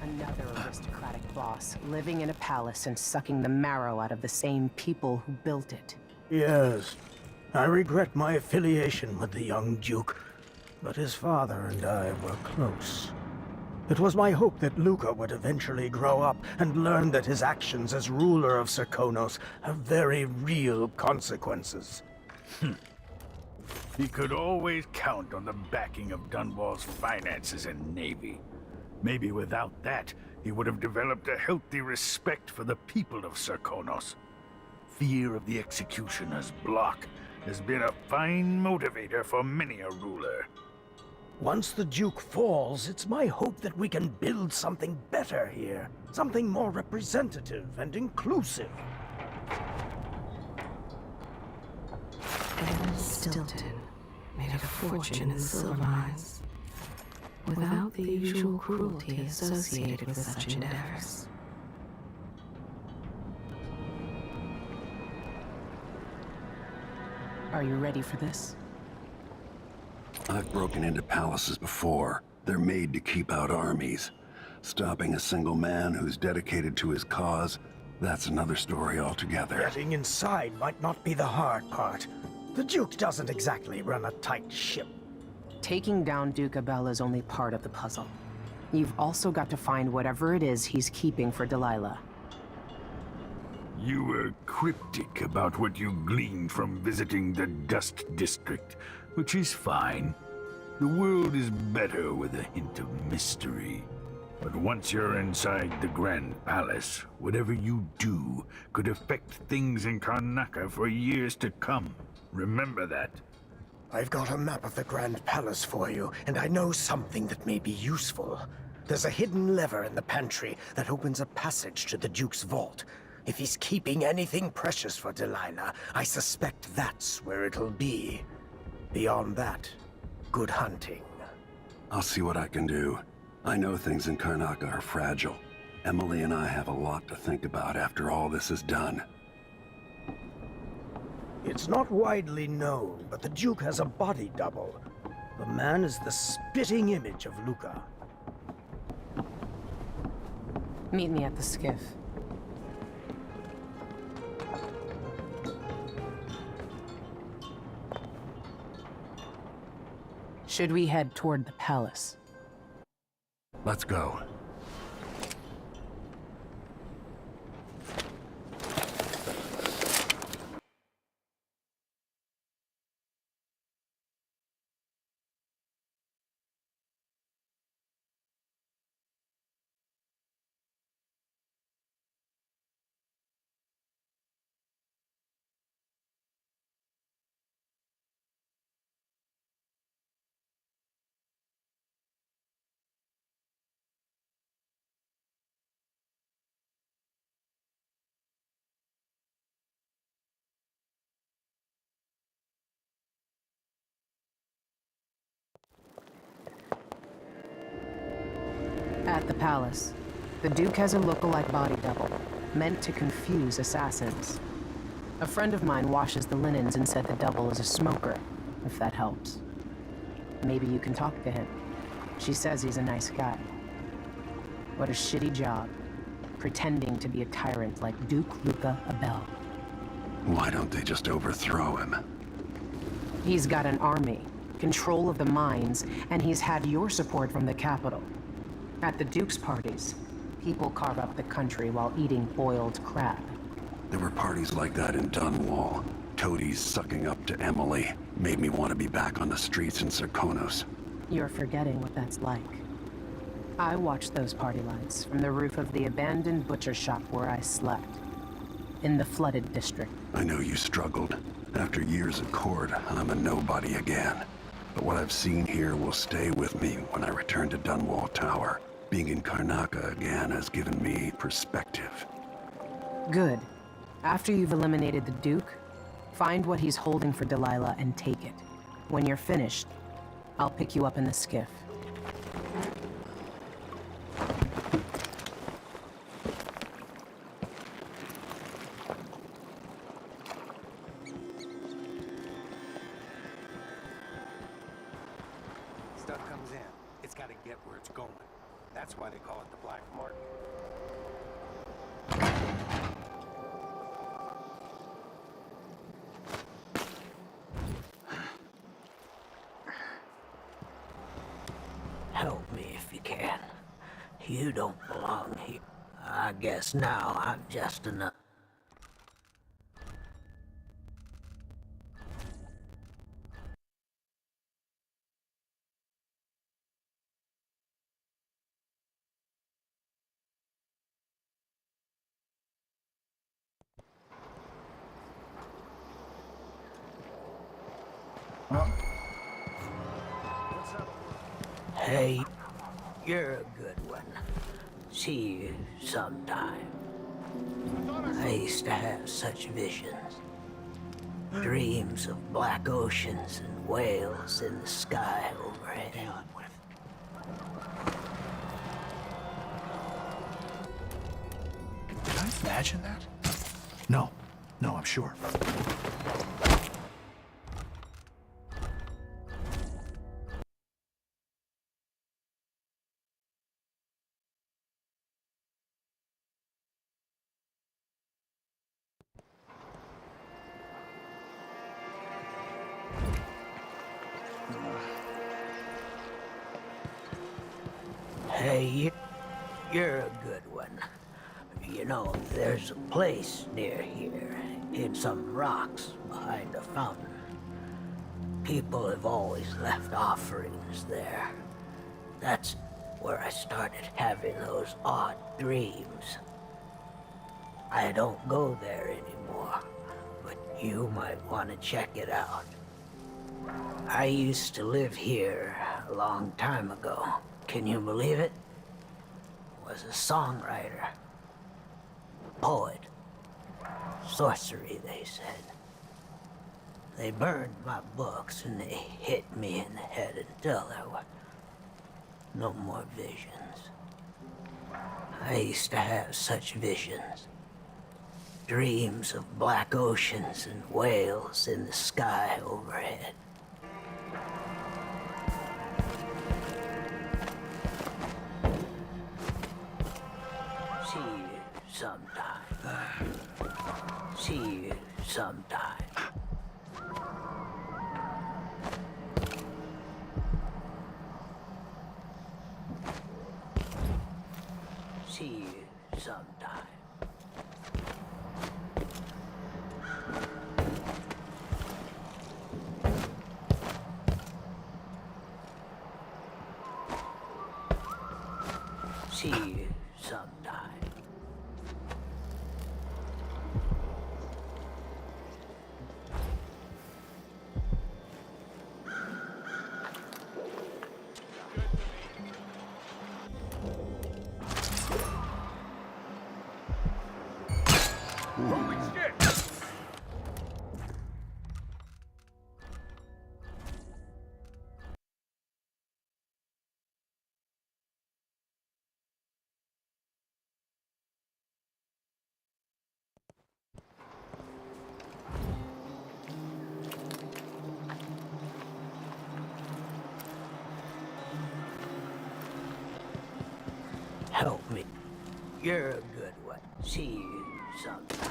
Another aristocratic boss, living in a palace and sucking the marrow out of the same people who built it. Yes, I regret my affiliation with the young Duke, but his father and I were close. It was my hope that Luca would eventually grow up and learn that his actions as ruler of Serkonos have very real consequences. He could always count on the backing of Dunwall's finances and navy. Maybe without that, he would have developed a healthy respect for the people of Serkonos. Fear of the executioner's block has been a fine motivator for many a ruler. Once the Duke falls, it's my hope that we can build something better here. Something more representative and inclusive. Edward Stilton made a fortune in the silver mines, without the usual cruelty associated with such endeavors. Are you ready for this? I've broken into palaces before. They're made to keep out armies. Stopping a single man who's dedicated to his cause, that's another story altogether. Getting inside might not be the hard part. The Duke doesn't exactly run a tight ship. Taking down Duke Abel is only part of the puzzle. You've also got to find whatever it is he's keeping for Delilah. You were cryptic about what you gleaned from visiting the Dust District, which is fine. The world is better with a hint of mystery. But once you're inside the Grand Palace, whatever you do could affect things in Karnaca for years to come. Remember that. I've got a map of the Grand Palace for you, and I know something that may be useful. There's a hidden lever in the pantry that opens a passage to the Duke's vault. If he's keeping anything precious for Delilah, I suspect that's where it'll be. Beyond that, good hunting. I'll see what I can do. I know things in Karnaca are fragile. Emily and I have a lot to think about after all this is done. It's not widely known, but the Duke has a body double. The man is the spitting image of Luca. Meet me at the skiff. Should we head toward the palace? Let's go. At the palace, the Duke has a look-alike body double, meant to confuse assassins. A friend of mine washes the linens and said the double is a smoker, if that helps. Maybe you can talk to him. She says he's a nice guy. What a shitty job, pretending to be a tyrant like Duke Luca Abel. Why don't they just overthrow him? He's got an army, control of the mines, and he's had your support from the capital. At the Duke's parties, people carve up the country while eating boiled crab. There were parties like that in Dunwall. Toadies sucking up to Emily made me want to be back on the streets in Serkonos. You're forgetting what that's like. I watched those party lights from the roof of the abandoned butcher shop where I slept. In the flooded district. I know you struggled. After years at court, I'm a nobody again. But what I've seen here will stay with me when I return to Dunwall Tower. Being in Karnaca again has given me perspective. Good. After you've eliminated the Duke, find what he's holding for Delilah and take it. When you're finished, I'll pick you up in the skiff. Stuff comes in. It's got to get where it's going. That's why they call it the black market. Help me if you can. You don't belong here. I guess now I'm just enough. Hey, you're a good one. See you sometime. I used to have such visions. Dreams of black oceans and whales in the sky overhead. Did I imagine that? No, I'm sure. Hey, you're a good one. You know, there's a place near here, in some rocks behind a fountain. People have always left offerings there. That's where I started having those odd dreams. I don't go there anymore, but you might want to check it out. I used to live here a long time ago. Can you believe it? Was a songwriter, poet, sorcery, they said. They burned my books and they hit me in the head until there were no more visions. I used to have such visions. Dreams of black oceans and whales in the sky overhead. See you sometime. See you sometime. See you sometime. See you sometime. Holy shit! Help me. You're a good one. See you sometime.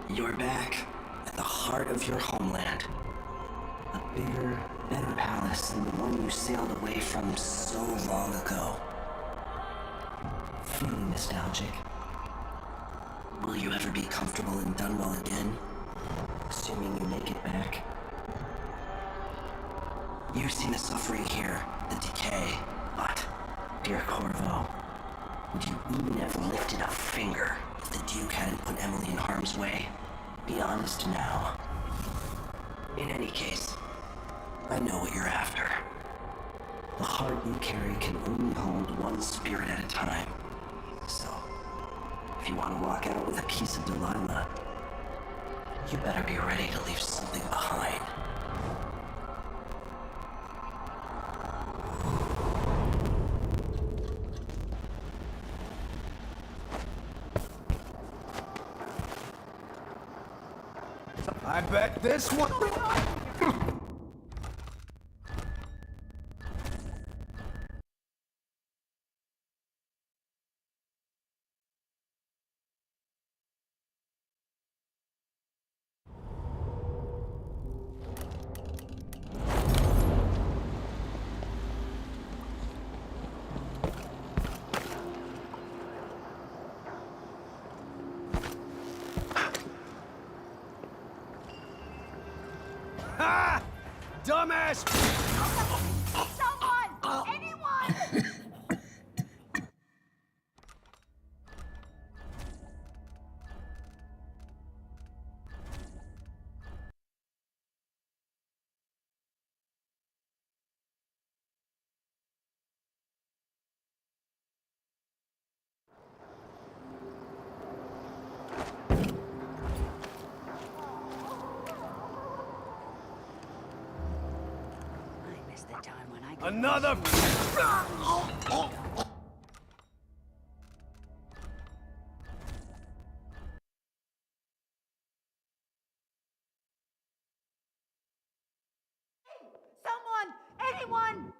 You're back at the heart of your homeland. A bigger, better palace than the one you sailed away from so long ago. Feeling nostalgic? Will you ever be comfortable in Dunwall again? Assuming you make it back? You've seen the suffering here, the decay, but, dear Corvo, would you even have lifted a finger If the Duke hadn't put Emily in harm's way, be honest now. In any case, I know what you're after. The heart you carry can only hold one spirit at a time. So, if you want to walk out with a piece of Delilah, you better be ready to leave something behind. I bet this one... Ha! Dumbass! Someone! Anyone! Another... Someone! Anyone!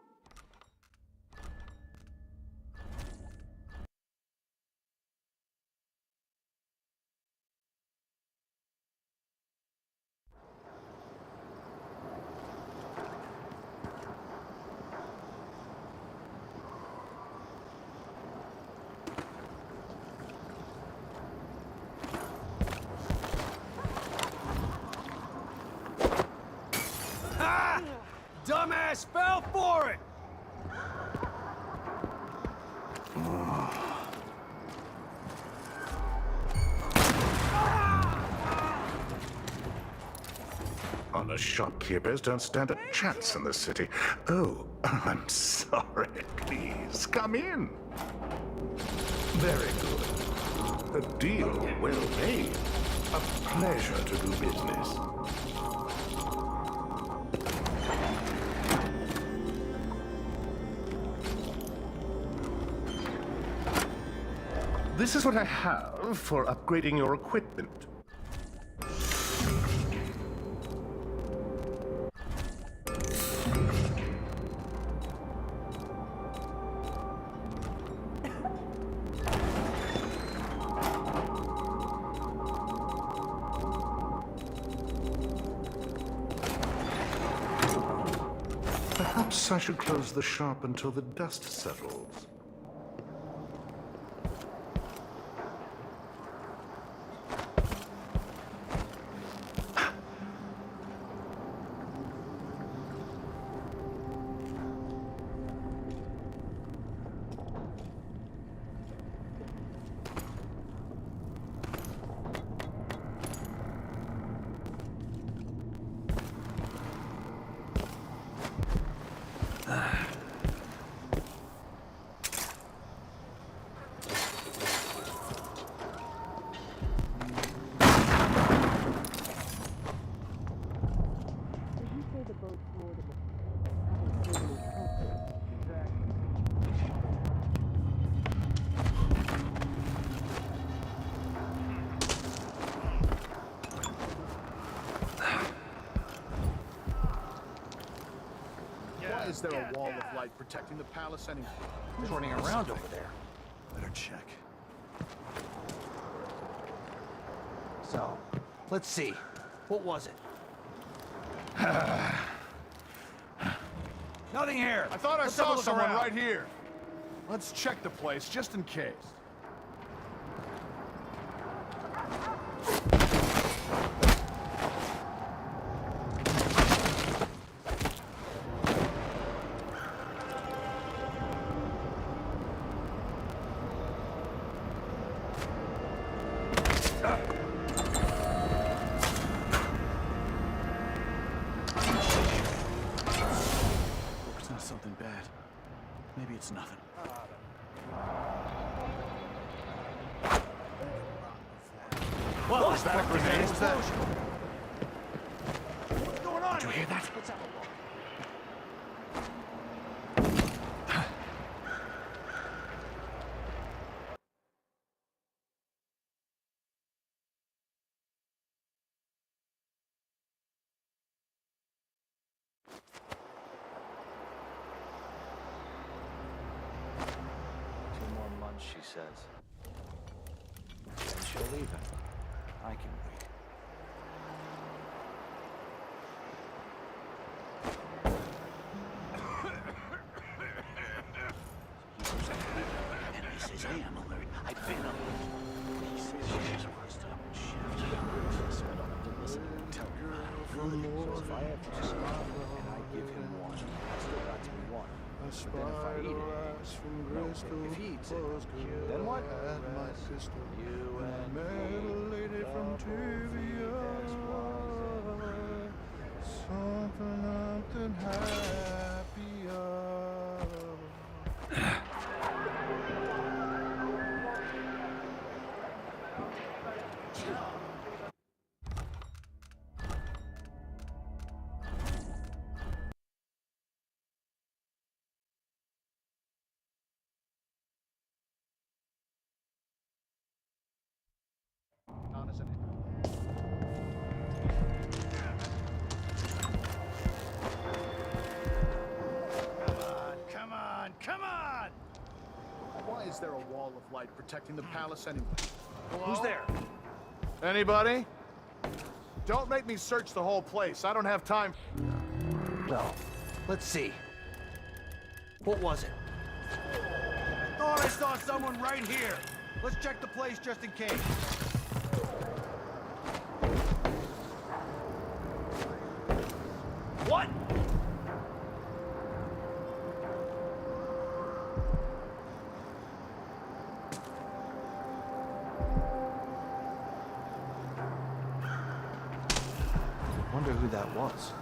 Ha! Dumbass fell for it! Honest shopkeepers don't stand a chance in this city. Oh, I'm sorry. Please, come in. Very good. A deal well made. A pleasure to do business. This is what I have for upgrading your equipment. Perhaps I should close the shop until the dust settles. Why is there a wall of light protecting the palace anyway? Who's running around over there? Better check. So, let's see. What was it? Nothing here! I thought I Let's have a saw look someone around. right here. Let's check the place, just in case. It's not something bad. Maybe it's nothing. What was that? A grenade? What's that? What's going on? Did you hear that? Let's have a look. Two more months, she says. Then she'll leave him. I can wait. And I says, I am alert. I've been alert. He says she just wants to shift. So I don't have to listen and tell her. So if I have to stop and I give him one, I still got to be one. But then if I eat it, no, if he eats it, then what? You and me, lady from Trivia. Something happier. Isn't it? Come on, come on! Why is there a wall of light protecting the palace anyway? Hello? Who's there? Anybody? Don't make me search the whole place. I don't have time. No. Let's see. What was it? I thought I saw someone right here. Let's check the place just in case. What? Wonder who that was.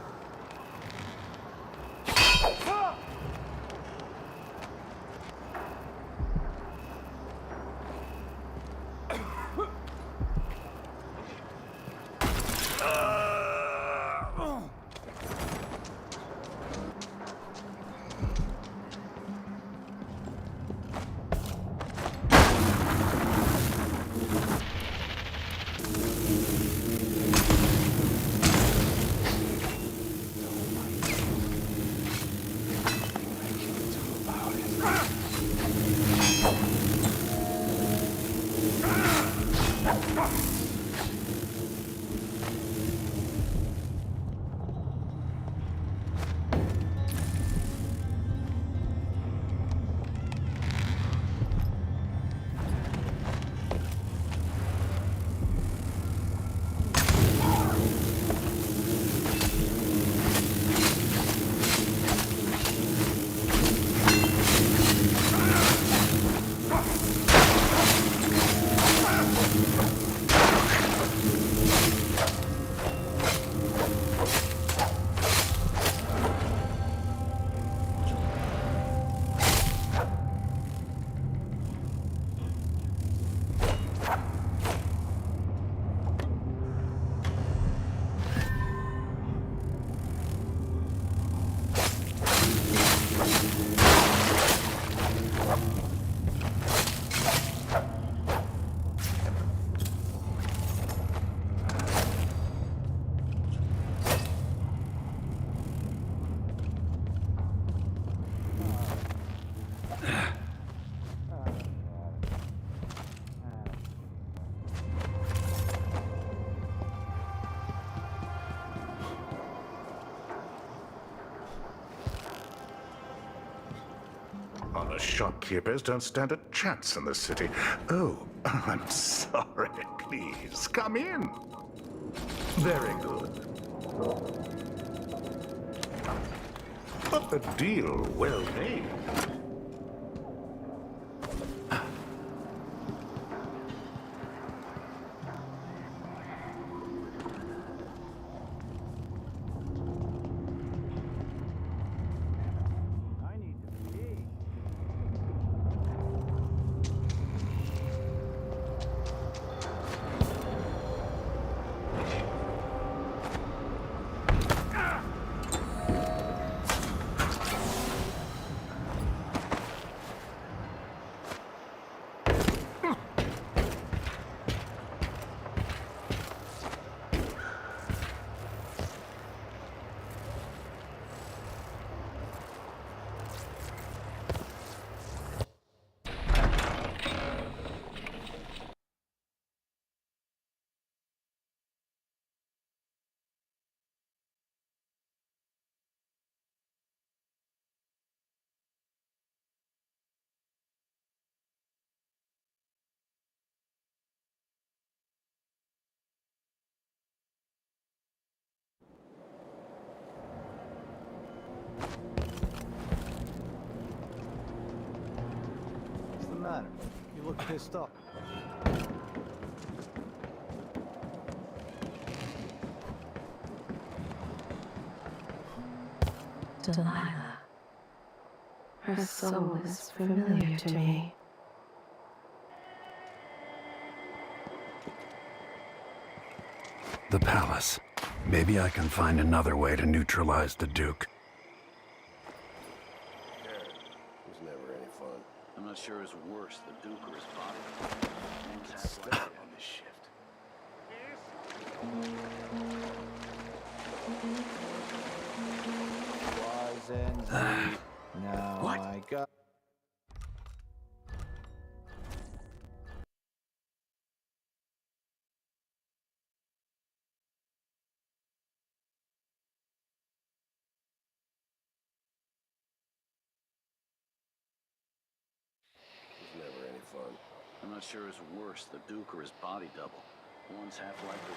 Honest shopkeepers don't stand a chance in this city. Oh, I'm sorry. Please, come in. Very good. But a deal well made. look pissed off. Delilah. Her soul is familiar to me. The palace. Maybe I can find another way to neutralize the Duke. It was never any fun. I'm not sure it's worse, the Duke or his body. One get started on this shift. Now What? I got. It was never any fun. I'm not sure it's worse, the Duke or his body double. One's half likely.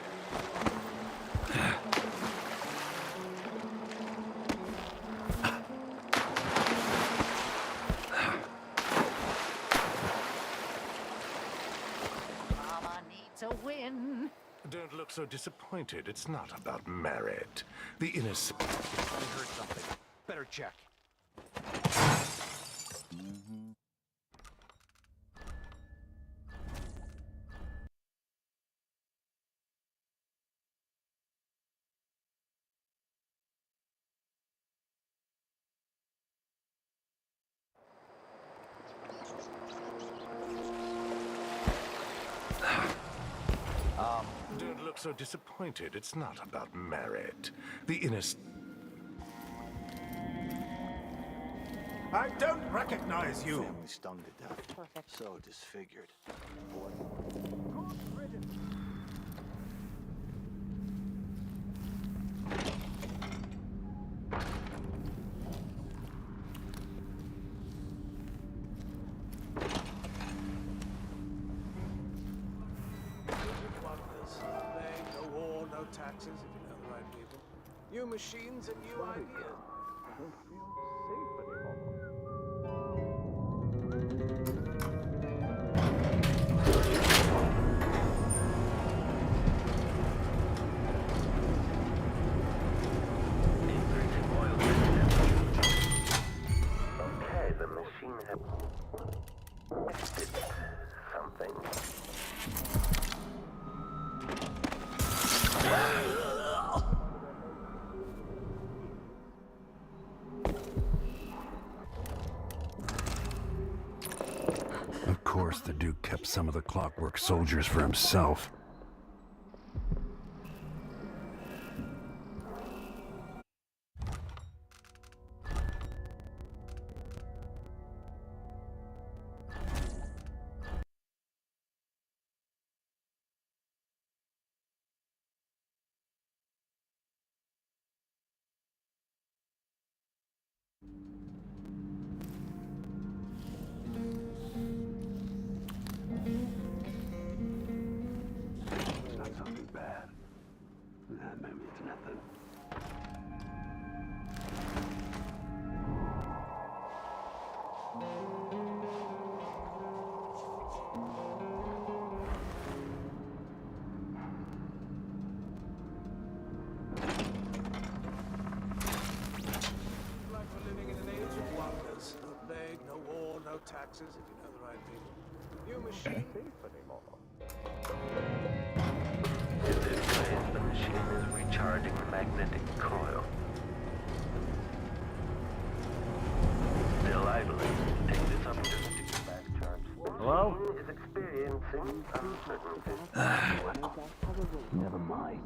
Mama needs a win. Don't look so disappointed. It's not about merit. The innocent. I heard something. Better check. Don't look so disappointed. It's not about merit. The innocent. I don't recognize you. Family stung to death. Perfect. So disfigured. No war, no taxes, if you know the right people. New machines and new ideas. I don't feel safe anymore. Okay, the machine has fixed something. Of course, the Duke kept some of the clockwork soldiers for himself. Not something bad. Maybe it's nothing. Like we're living in an age of wonders. No plague, no war, no taxes, if you know the right people. New machine. Safe anymore. In this place, the machine is recharging the magnetic coil. Still idling. Take this opportunity to back charge. Hello? The machine is experiencing uncertainty. Never mind.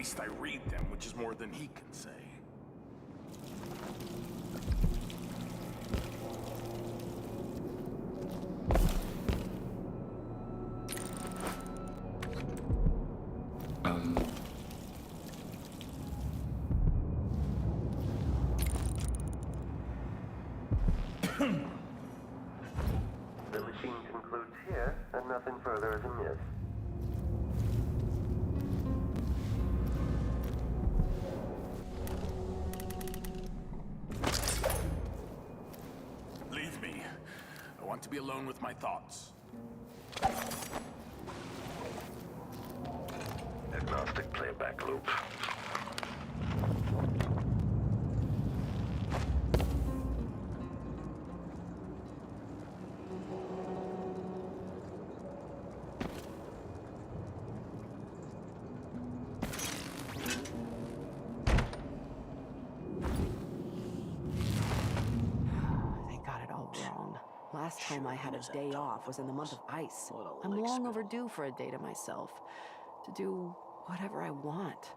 least I read them, which is more than he can say. The machine concludes here, and nothing further is amiss. Leave me. I want to be alone with my thoughts. Agnostic playback loop. They got it all wrong. Last time I had a day off was in the month of ice. I'm long overdue for a day to myself. To do whatever I want.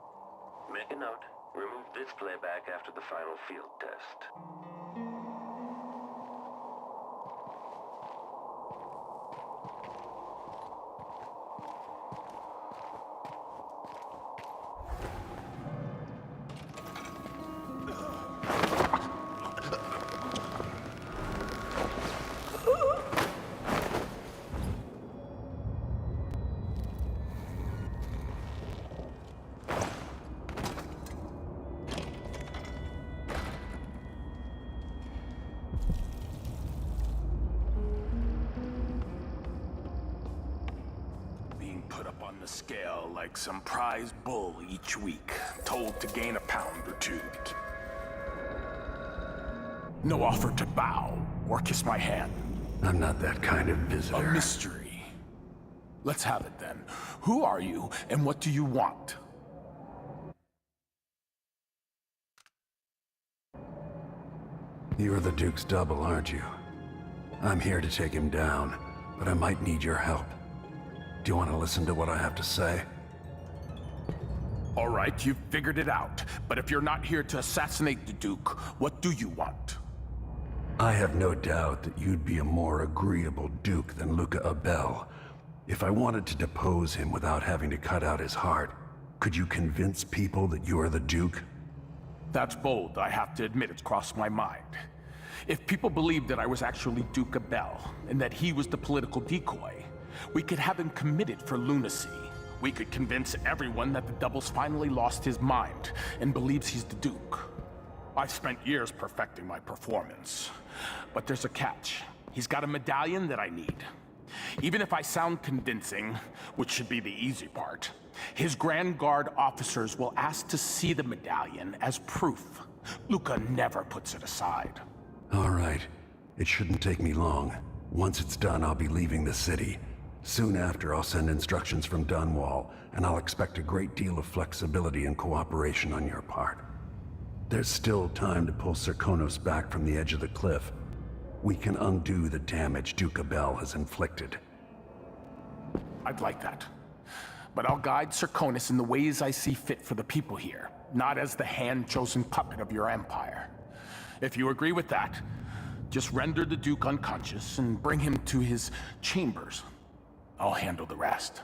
Make a note. Remove this playback after the final field test. Put up on the scale like some prize bull each week, told to gain a pound or two. No offer to bow or kiss my hand. I'm not that kind of visitor. A mystery. Let's have it then. Who are you and what do you want? You're the Duke's double, aren't you? I'm here to take him down, but I might need your help. Do you want to listen to what I have to say? All right, you've figured it out. But if you're not here to assassinate the Duke, what do you want? I have no doubt that you'd be a more agreeable Duke than Luca Abel. If I wanted to depose him without having to cut out his heart, could you convince people that you are the Duke? That's bold. I have to admit it's crossed my mind. If people believed that I was actually Duke Abel, and that he was the political decoy, we could have him committed for lunacy. We could convince everyone that the Double's finally lost his mind and believes he's the Duke. I spent years perfecting my performance. But there's a catch. He's got a medallion that I need. Even if I sound convincing, which should be the easy part, his Grand Guard officers will ask to see the medallion as proof. Luca never puts it aside. All right. It shouldn't take me long. Once it's done, I'll be leaving the city. Soon after, I'll send instructions from Dunwall, and I'll expect a great deal of flexibility and cooperation on your part. There's still time to pull Serkonos back from the edge of the cliff. We can undo the damage Duke Abel has inflicted. I'd like that. But I'll guide Serkonos in the ways I see fit for the people here, not as the hand-chosen puppet of your empire. If you agree with that, just render the Duke unconscious and bring him to his chambers. I'll handle the rest.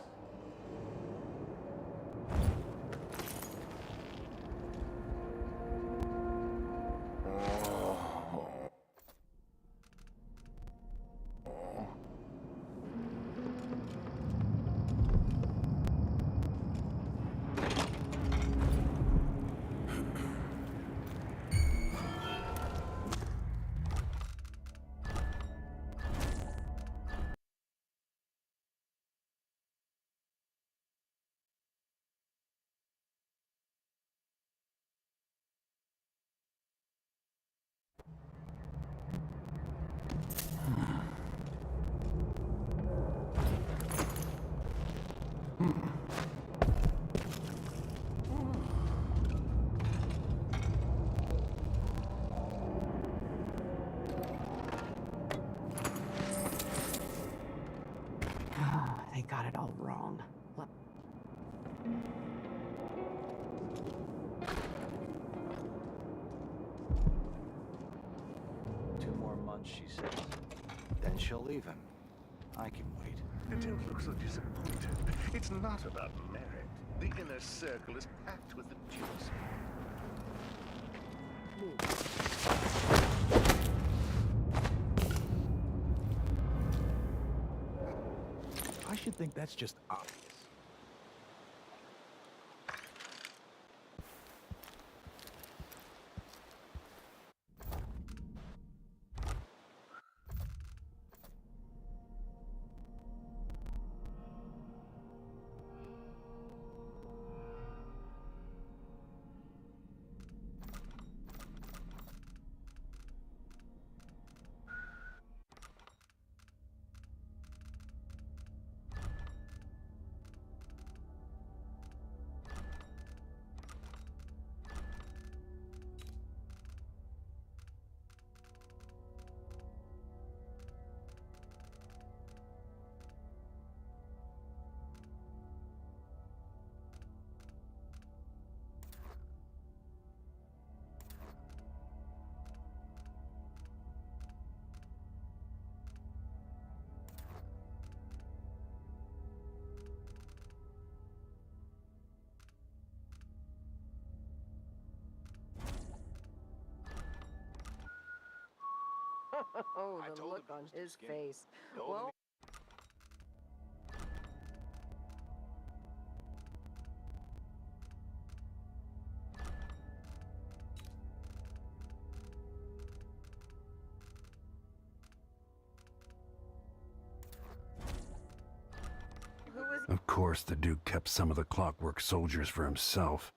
They got it all wrong. she says. Then she'll leave him. I can wait. Don't look so disappointed. It's not about merit. The inner circle is packed with the Dukes. I should think that's just obvious. Oh, the look on his face. Well, Of course, the Duke kept some of the clockwork soldiers for himself.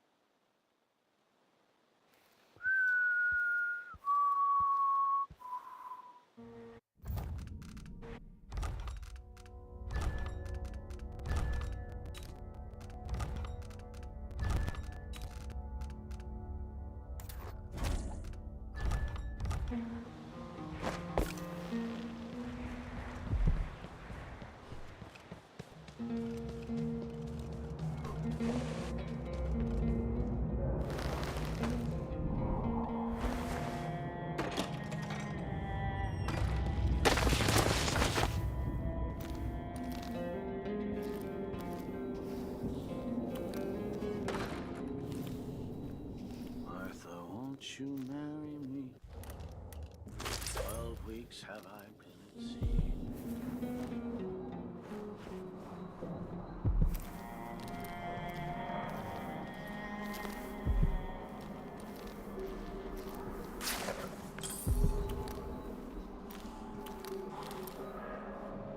Martha, won't you marry me? 12 weeks have I been at sea.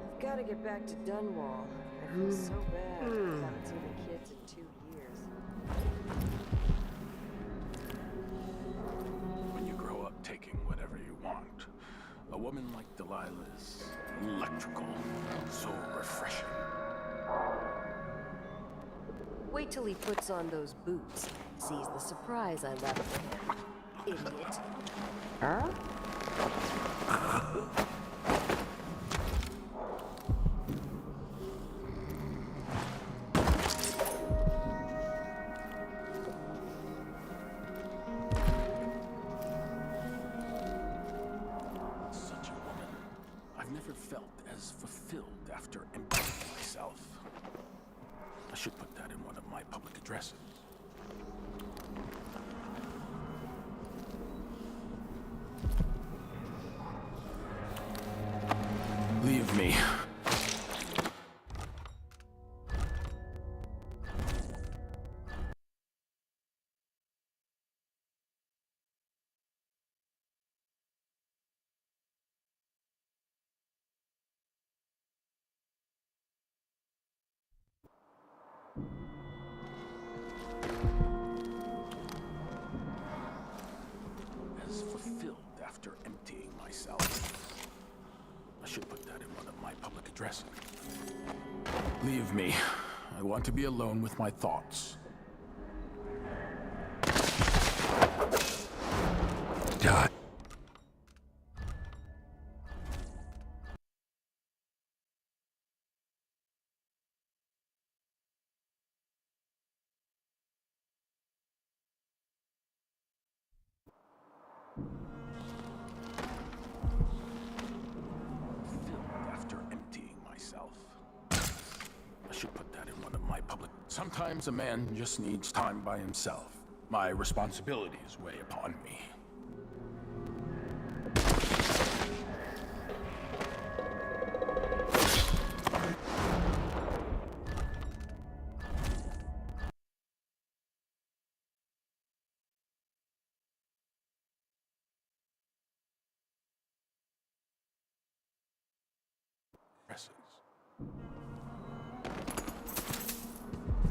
I've got to get back to Dunwall. I feel so bad. I haven't seen the kids in 2 years. When you grow up taking whatever you want, a woman like Delilah is electrical, so refreshing. Wait till he puts on those boots. Sees the surprise I left for him. Idiot. Huh? Such a woman. I've never felt as fulfilled after emptying myself. I should put that in one of my public addresses. Leave me. As fulfilled after emptying myself. I should put that in one of my public addresses. Leave me. I want to be alone with my thoughts. Die. Sometimes a man just needs time by himself. My responsibilities weigh upon me.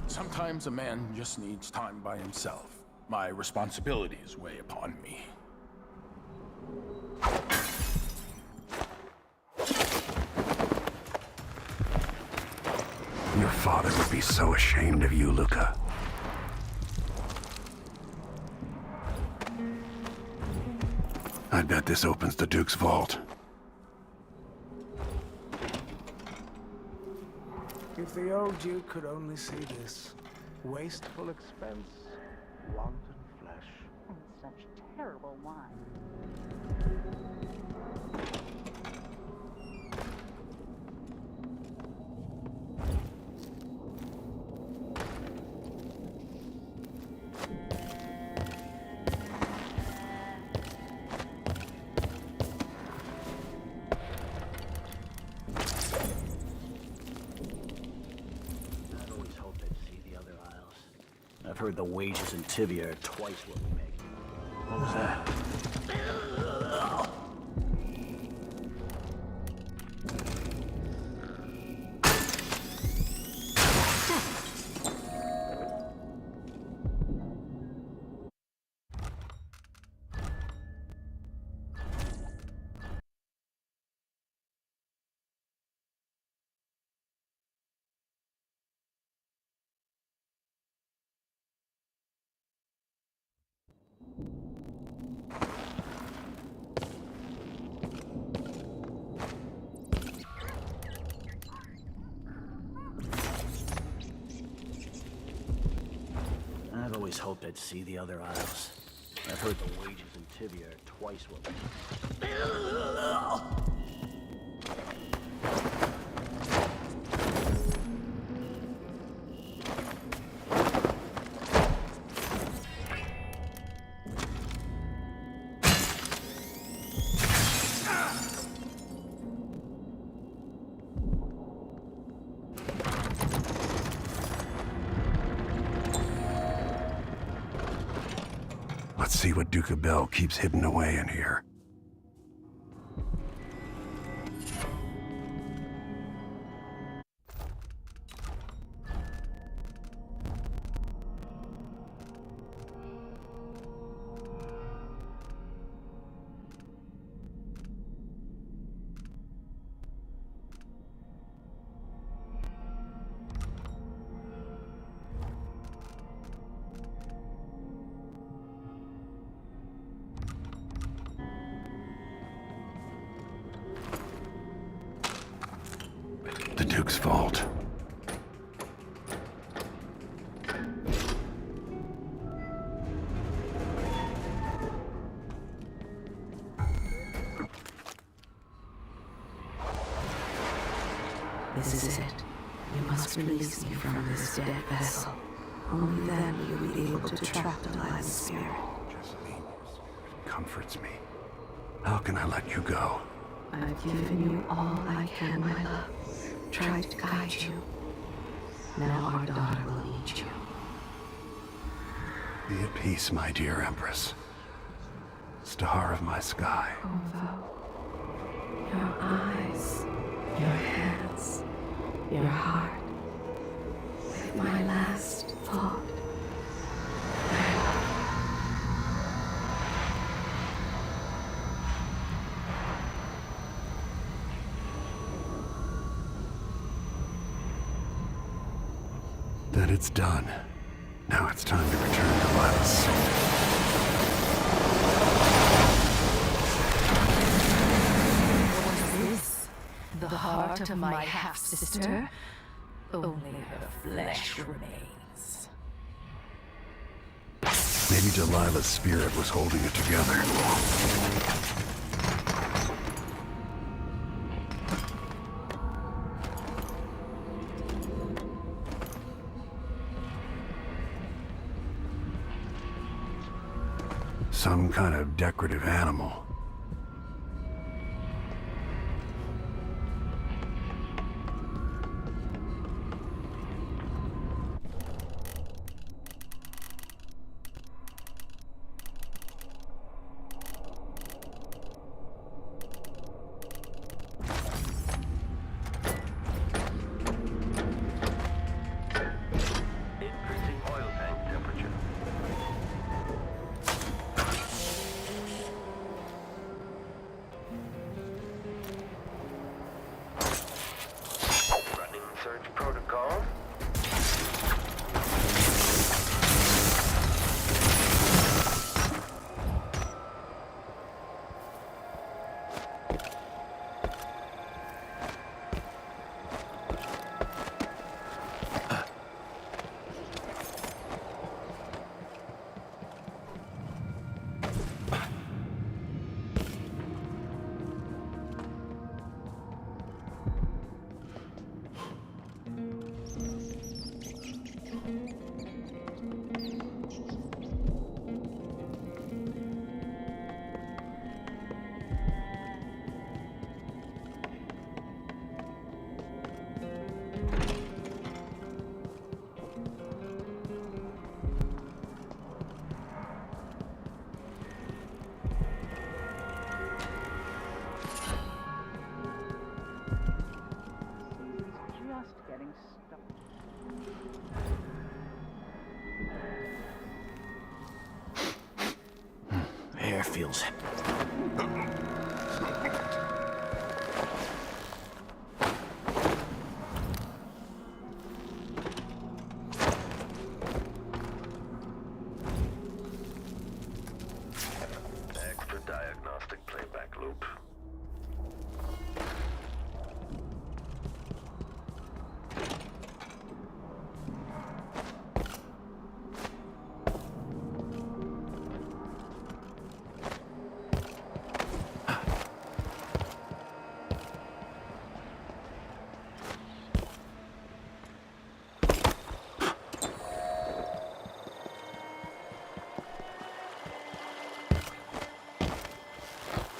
Sometimes a man just needs time by himself. My responsibilities weigh upon me. Your father would be so ashamed of you, Luca. I bet this opens the Duke's vault. If the old Duke could only see this. Wasteful expense, wanton flesh. And such terrible wine. I've heard the wages in Tibia are twice what we make. What was that? I've always hoped I'd see the other isles. I've heard the wages in Tibia are twice what we... Let's see what Duke Bell keeps hidden away in here. The Duke's vault. This is it. You must release me from this dead vessel. Only then will you be able to trap Delilah's spirit. Comforts me. How can I let you go? I've given you all I can, my love. Tried to guide you. Now our daughter will need you. Be at peace, my dear Empress. Star of my sky. Although your eyes, your hands, your heart, with my last thought. Then it's done. Now it's time to return to Delilah's soul. Was this the heart of my half-sister? Only her flesh remains. Maybe Delilah's spirit was holding it together. Some kind of decorative animal. Increasing oil tank temperature. Running search protocol. Just getting stuck. Air feels... Extra diagnostic playback loop.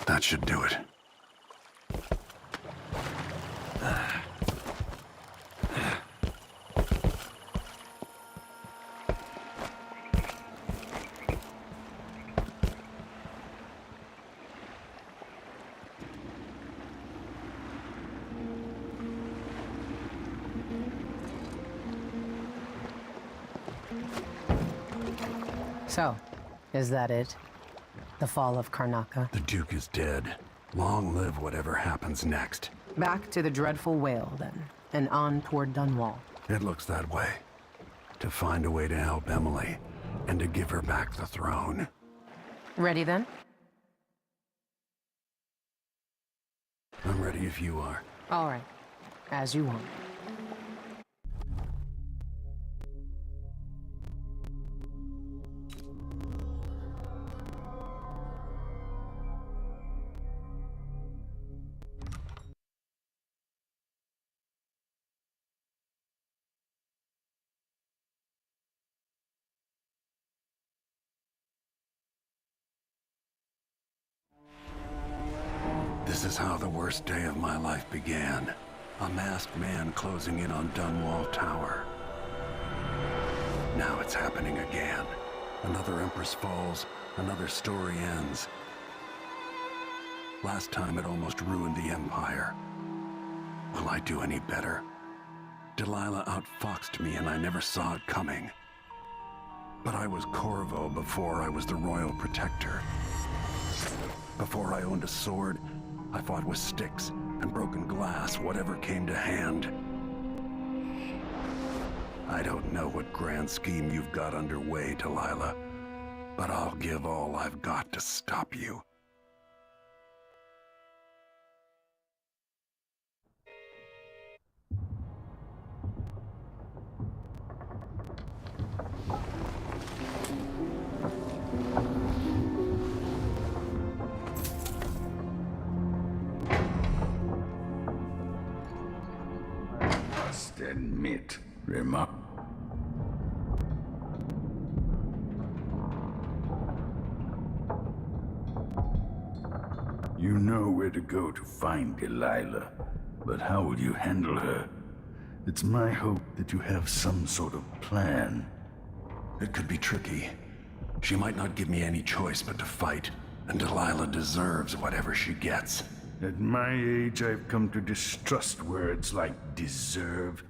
That should do it. So, is that it? The fall of Karnaca? The Duke is dead. Long live whatever happens next. Back to the dreadful whale, then, and on toward Dunwall. It looks that way. To find a way to help Emily, and to give her back the throne. Ready, then? I'm ready if you are. All right. As you want. This is how the worst day of my life began. A masked man closing in on Dunwall Tower. Now it's happening again. Another Empress falls, another story ends. Last time it almost ruined the Empire. Will I do any better? Delilah outfoxed me and I never saw it coming. But I was Corvo before I was the Royal Protector. Before I owned a sword, I fought with sticks and broken glass, whatever came to hand. I don't know what grand scheme you've got underway, Delilah, but I'll give all I've got to stop you. Admit, Rima. You know where to go to find Delilah, but how will you handle her? It's my hope that you have some sort of plan. It could be tricky. She might not give me any choice but to fight, and Delilah deserves whatever she gets. At my age, I've come to distrust words like deserve.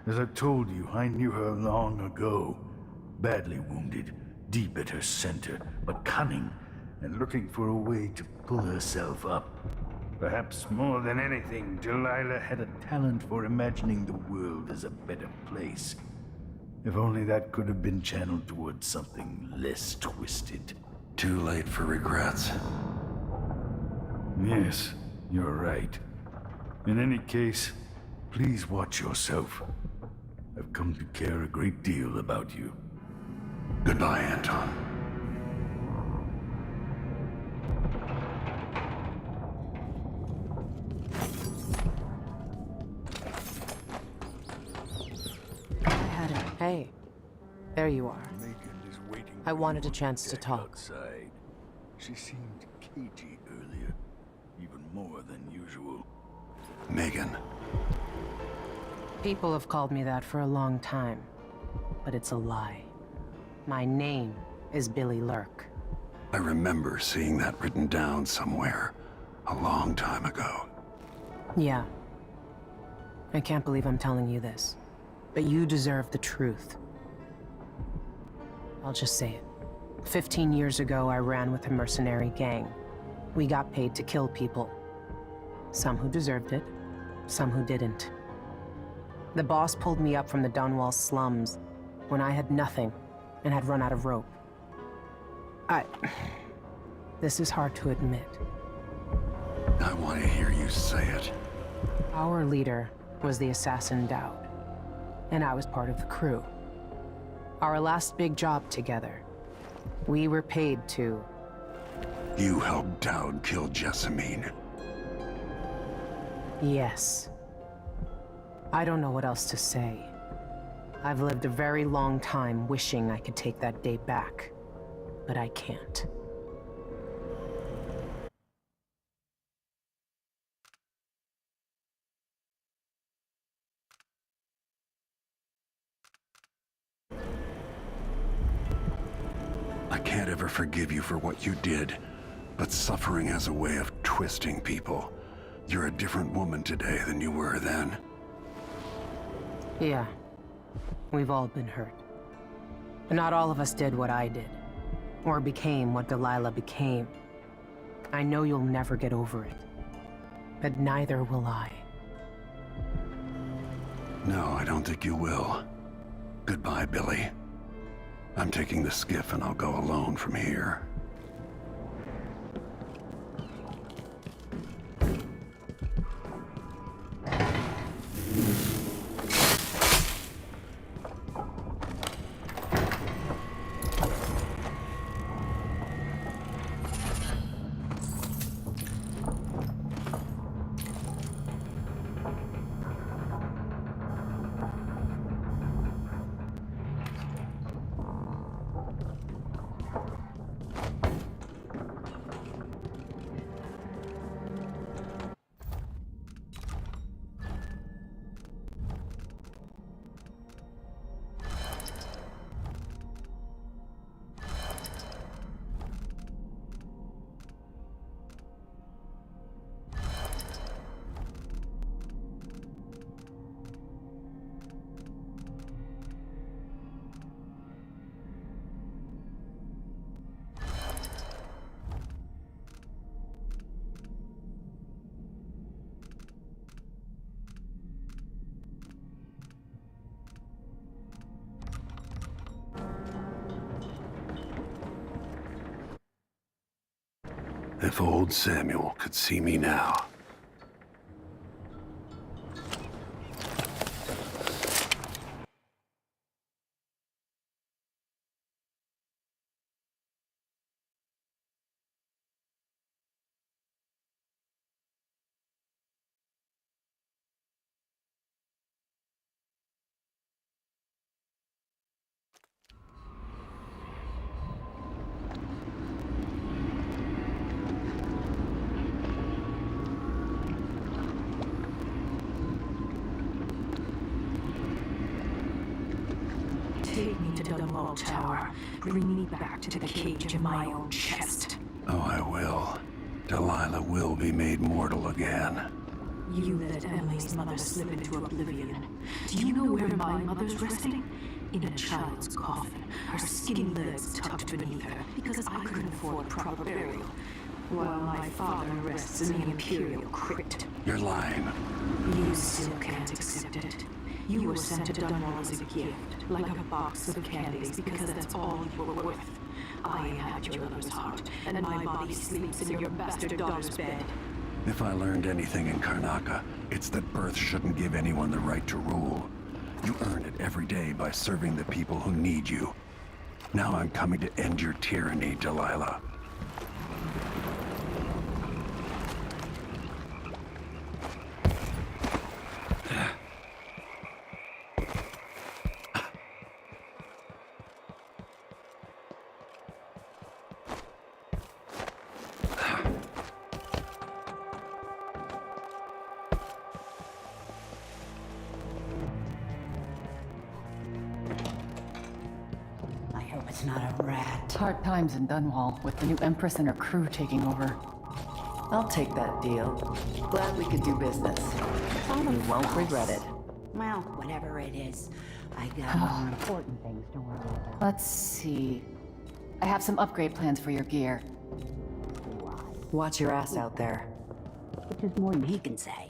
As I told you, I knew her long ago. Badly wounded, deep at her center, but cunning, and looking for a way to pull herself up. Perhaps more than anything, Delilah had a talent for imagining the world as a better place. If only that could have been channeled towards something less twisted. Too late for regrets. Yes, you're right. In any case, please watch yourself. I've come to care a great deal about you. Goodbye, Anton. Hey, there you are. I wanted a chance to talk. Outside. She seemed cagey earlier, even more than usual. Megan. People have called me that for a long time, but it's a lie. My name is Billy Lurk. I remember seeing that written down somewhere a long time ago. Yeah. I can't believe I'm telling you this, but you deserve the truth. I'll just say it. 15 years ago, I ran with a mercenary gang. We got paid to kill people. Some who deserved it, some who didn't. The boss pulled me up from the Dunwall slums when I had nothing and had run out of rope. This is hard to admit. I want to hear you say it. Our leader was the assassin Dowd, and I was part of the crew. Our last big job together, we were paid to... You helped Dowd kill Jessamine. Yes. I don't know what else to say. I've lived a very long time wishing I could take that day back, but I can't. I can't ever forgive you for what you did, but suffering has a way of twisting people. You're a different woman today than you were then. Yeah. We've all been hurt. But not all of us did what I did, or became what Delilah became. I know you'll never get over it, but neither will I. No, I don't think you will. Goodbye, Billy. I'm taking the skiff and I'll go alone from here. If old Samuel could see me now. Take me to Dunwall Tower. Bring me back to the cage in my own chest. Oh, I will. Delilah will be made mortal again. You let Emily's mother slip into oblivion. Do you know where my mother's resting? In a child's coffin, her skinny legs tucked beneath her, because I couldn't afford proper burial, while my father rests in the Imperial crypt. You're lying. You still can't accept it. You were sent to Dunwall as a gift, like a box of candies, because that's all you were worth. I inhabit your mother's heart, and my body sleeps in your bastard daughter's bed. If I learned anything in Karnaca, it's that birth shouldn't give anyone the right to rule. You earn it every day by serving the people who need you. Now I'm coming to end your tyranny, Delilah. It's not a rat. Hard times in Dunwall, with the new Empress and her crew taking over. I'll take that deal. Glad we could do business. You won't regret it. Well, whatever it is, I got more important things to worry about. Let's see. I have some upgrade plans for your gear. Watch your ass out there. Which is more than he can say.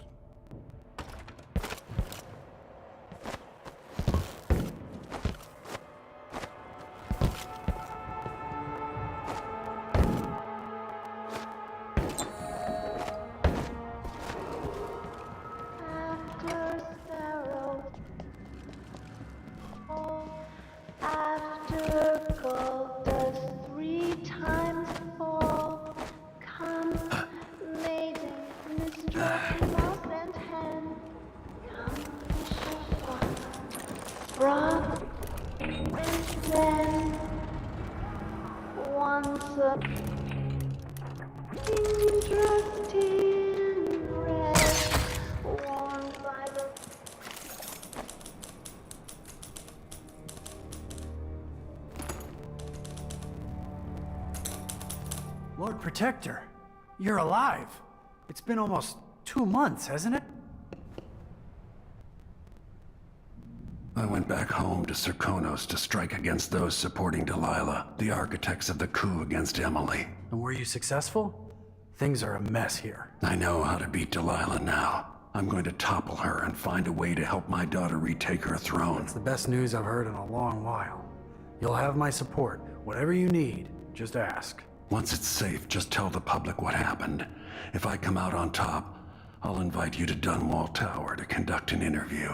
Lord Protector, you're alive. It's been almost 2 months, hasn't it? I went back home to Serkonos to strike against those supporting Delilah, the architects of the coup against Emily. And were you successful? Things are a mess here. I know how to beat Delilah now. I'm going to topple her and find a way to help my daughter retake her throne. That's the best news I've heard in a long while. You'll have my support. Whatever you need, just ask. Once it's safe, just tell the public what happened. If I come out on top, I'll invite you to Dunwall Tower to conduct an interview.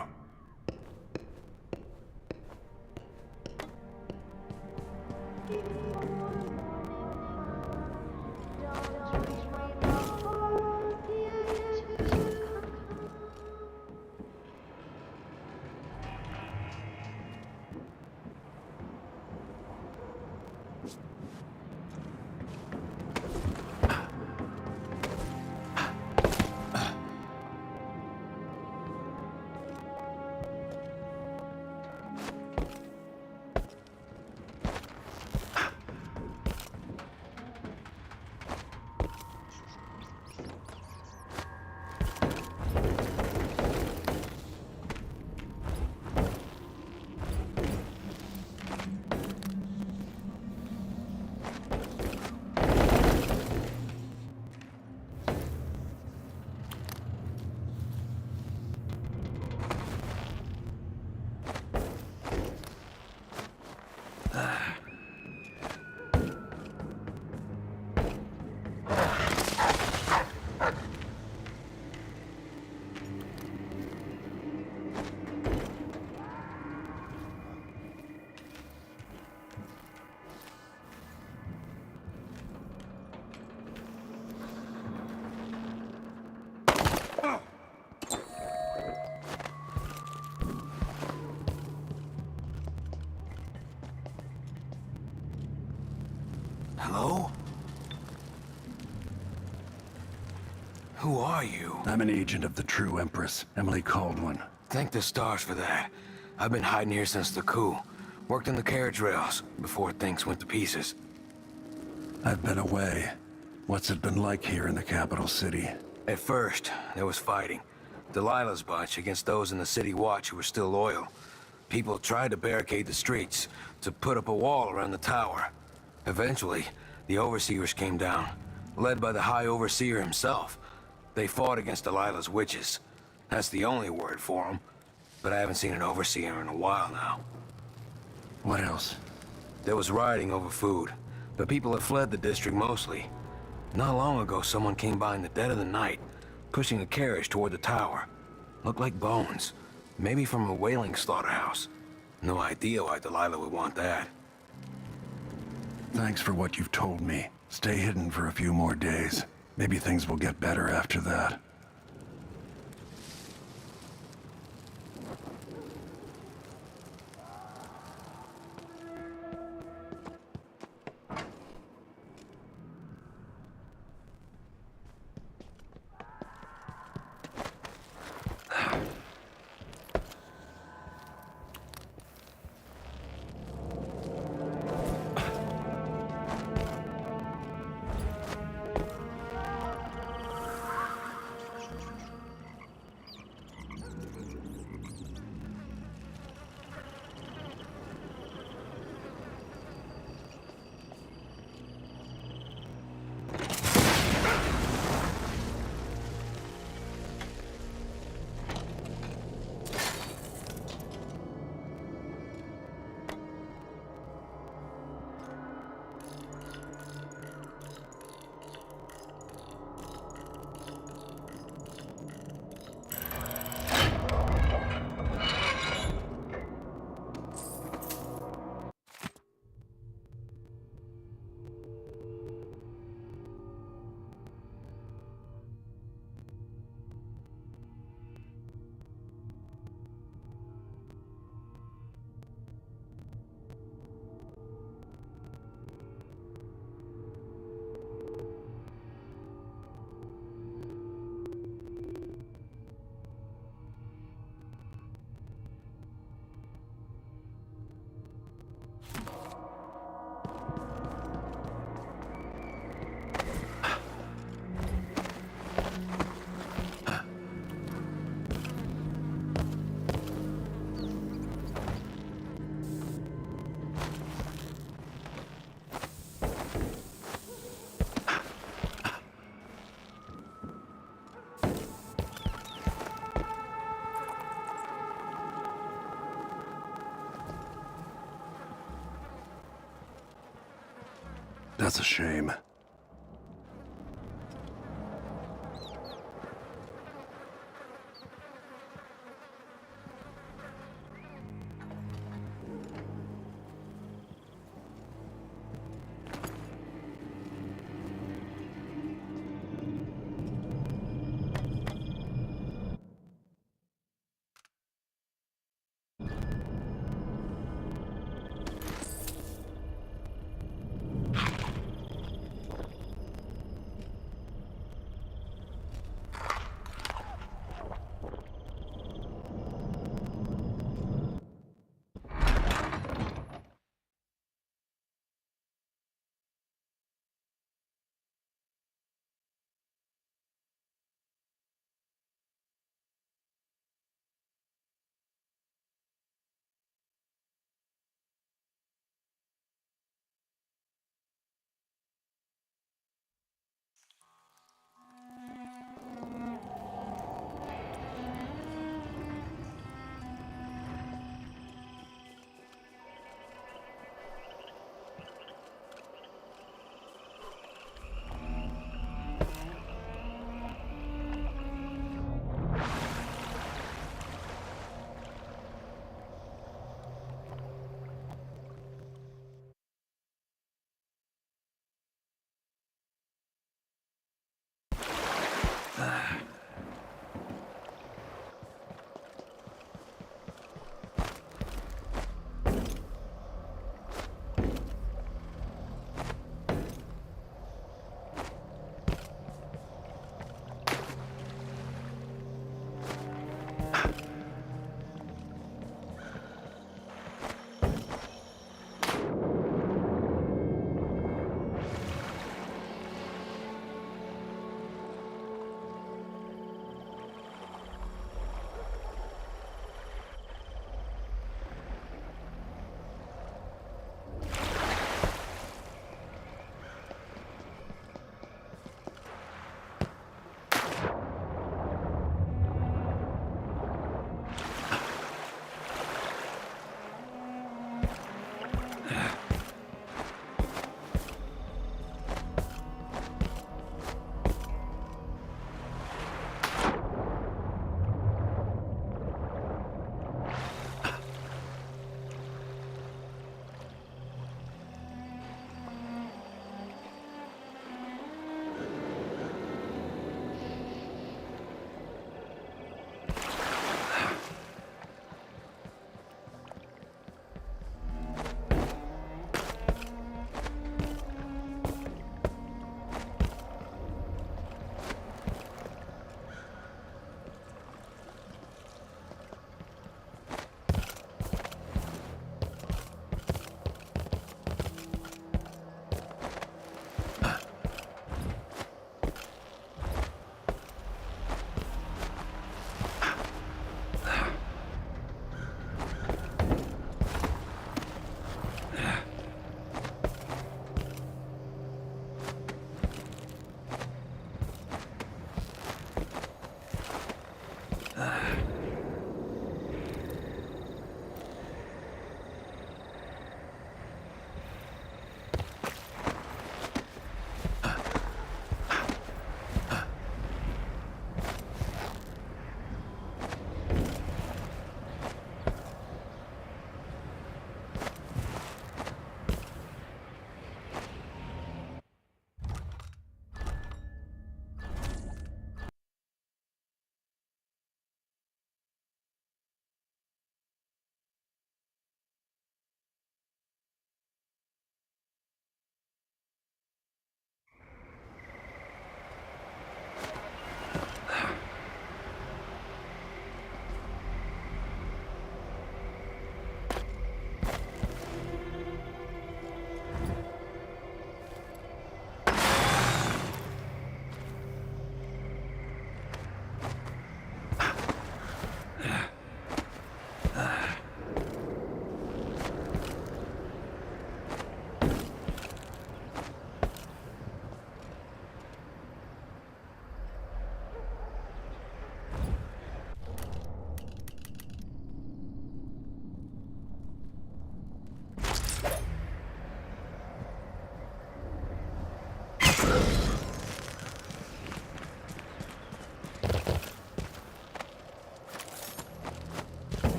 Hello? Who are you? I'm an agent of the true Empress, Emily Caldwin. Thank the stars for that. I've been hiding here since the coup. Worked in the carriage rails before things went to pieces. I've been away. What's it been like here in the capital city? At first, there was fighting. Delilah's bunch against those in the city watch who were still loyal. People tried to barricade the streets, to put up a wall around the tower. Eventually, the overseers came down, led by the High Overseer himself. They fought against Delilah's witches. That's the only word for them. But I haven't seen an overseer in a while now. What else? There was rioting over food, but people have fled the district mostly. Not long ago, someone came by in the dead of the night, pushing a carriage toward the tower. Looked like bones, maybe from a whaling slaughterhouse. No idea why Delilah would want that. Thanks for what you've told me. Stay hidden for a few more days. Maybe things will get better after that. That's a shame.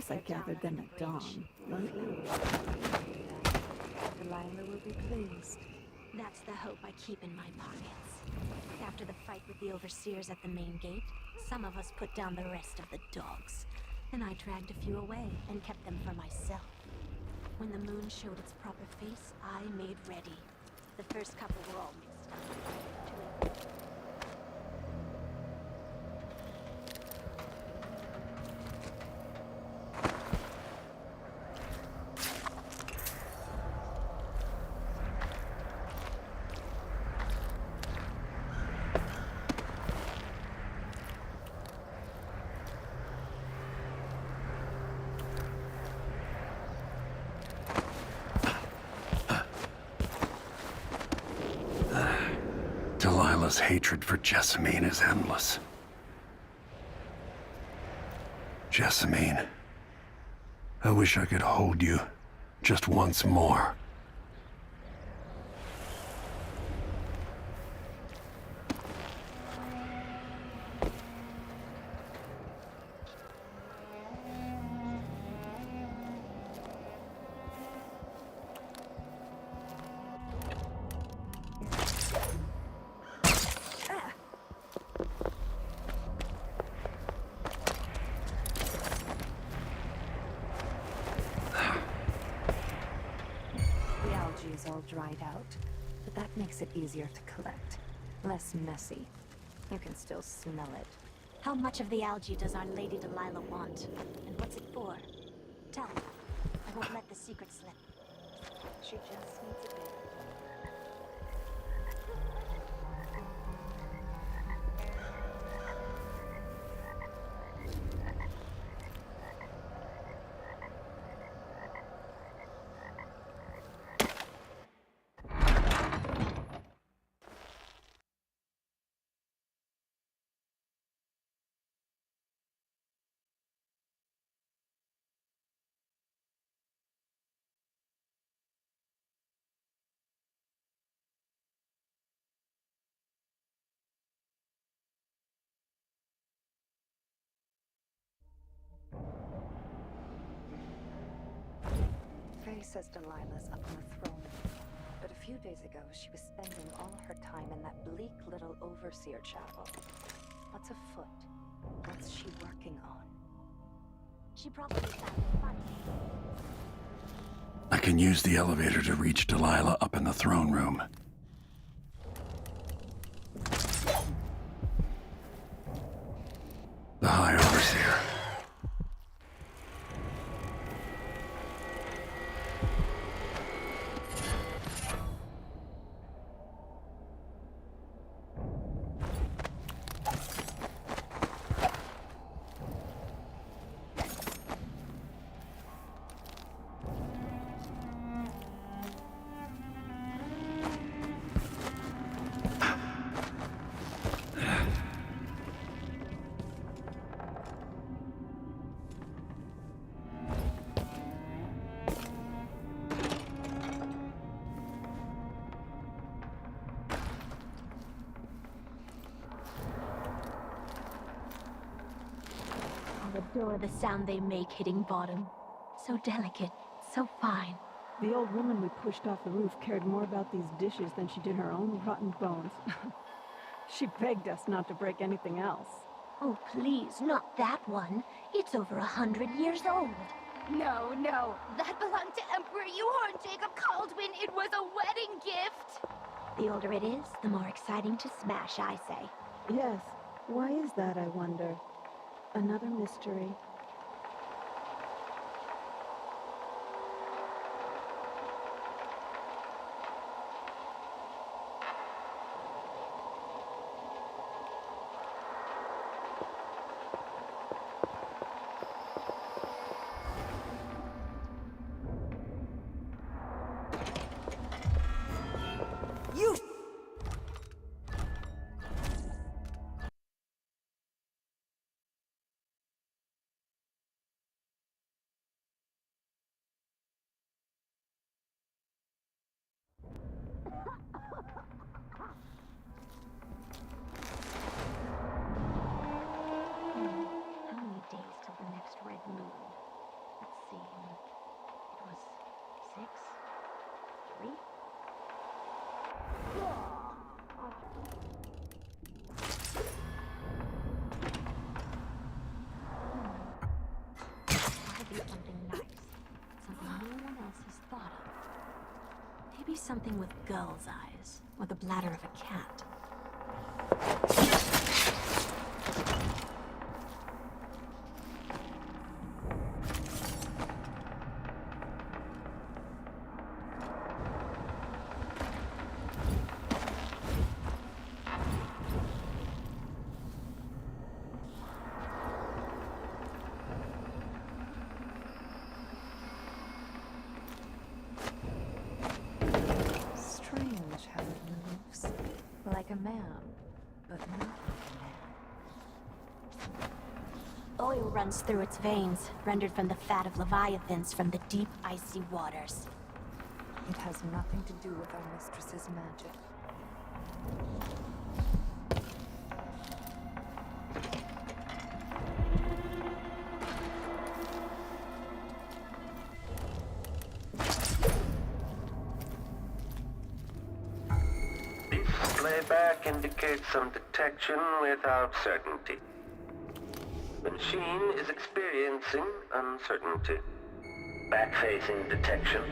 course I gathered them at dawn. Delilah will be pleased. That's the hope I keep in my pockets. After the fight with the overseers at the main gate, some of us put down the rest of the dogs. And I dragged a few away and kept them for myself. When the moon showed its proper face, I made ready. The first couple were all mixed up. Delilah's hatred for Jessamine is endless. Jessamine, I wish I could hold you just once more. Is all dried out, but that makes it easier to collect. Less messy. You can still smell it. How much of the algae does our Lady Delilah want? And what's it for? Tell me. I won't let the secret slip. She just needs a bit. Faye says Delilah's up on the throne, but a few days ago she was spending all her time in that bleak little overseer chapel. What's afoot? What's she working on? She probably found it funny. I can use the elevator to reach Delilah up in the throne room. The High Overseer. Adore the sound they make hitting bottom. So delicate, so fine. The old woman we pushed off the roof cared more about these dishes than she did her own rotten bones. She begged us not to break anything else. Oh, please, not that one. It's over 100 years old. No, that belonged to Emperor Yuhorn Jacob Caldwin. It was a wedding gift. The older it is, the more exciting to smash, I say. Yes. Why is that, I wonder? Another mystery. You something with girl's eyes, or the bladder of a cat. Strange how it moves. Like a man, but not like a man. Oil runs through its veins, rendered from the fat of leviathans from the deep, icy waters. It has nothing to do with our mistress's magic. Playback indicates some detection without certainty. The machine is experiencing uncertainty. Back-facing detection.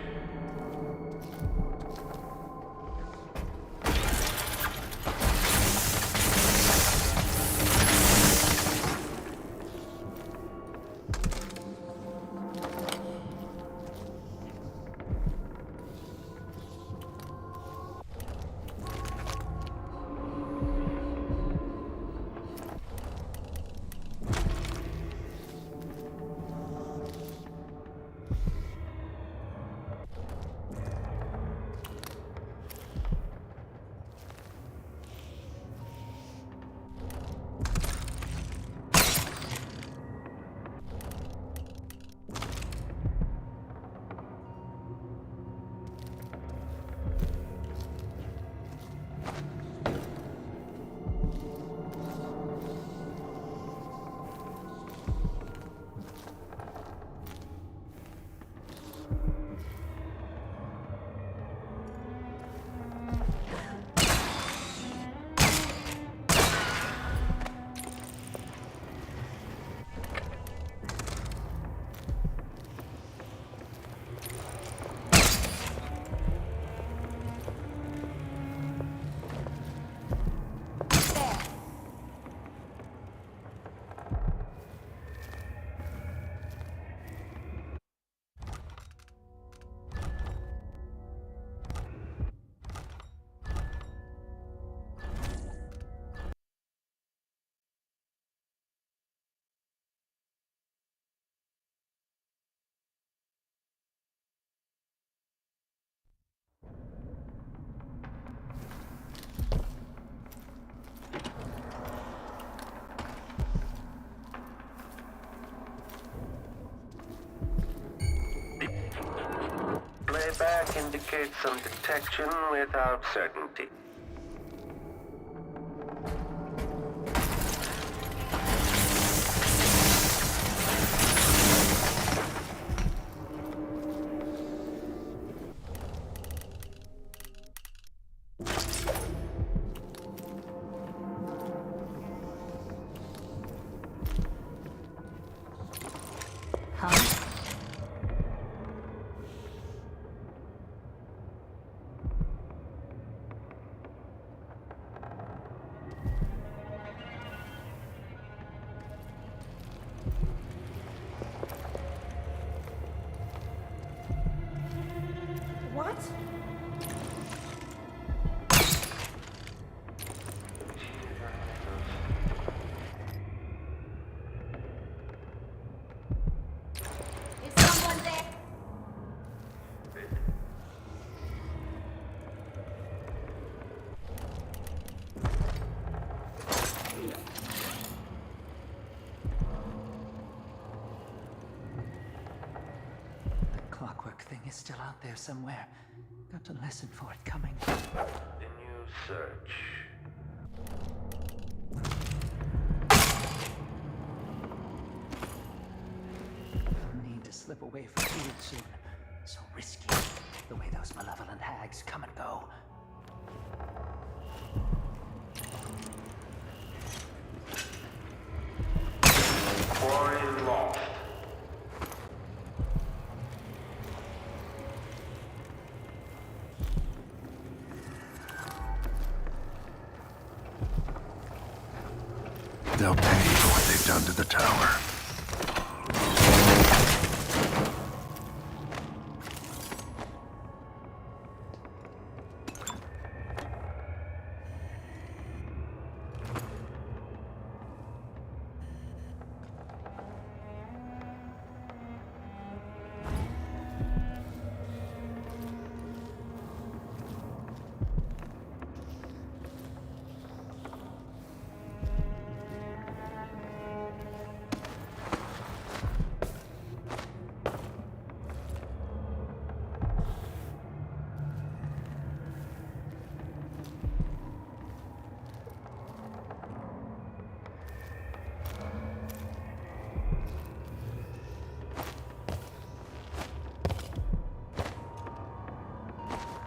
Playback indicates some detection without certainty. What? Is someone there? The clockwork thing is still out there somewhere. Got to listen for it coming. The new search. I'll need to slip away from field soon. So risky, the way those malevolent hags come and go. Quarry lost. They'll pay for what they've done to the tower.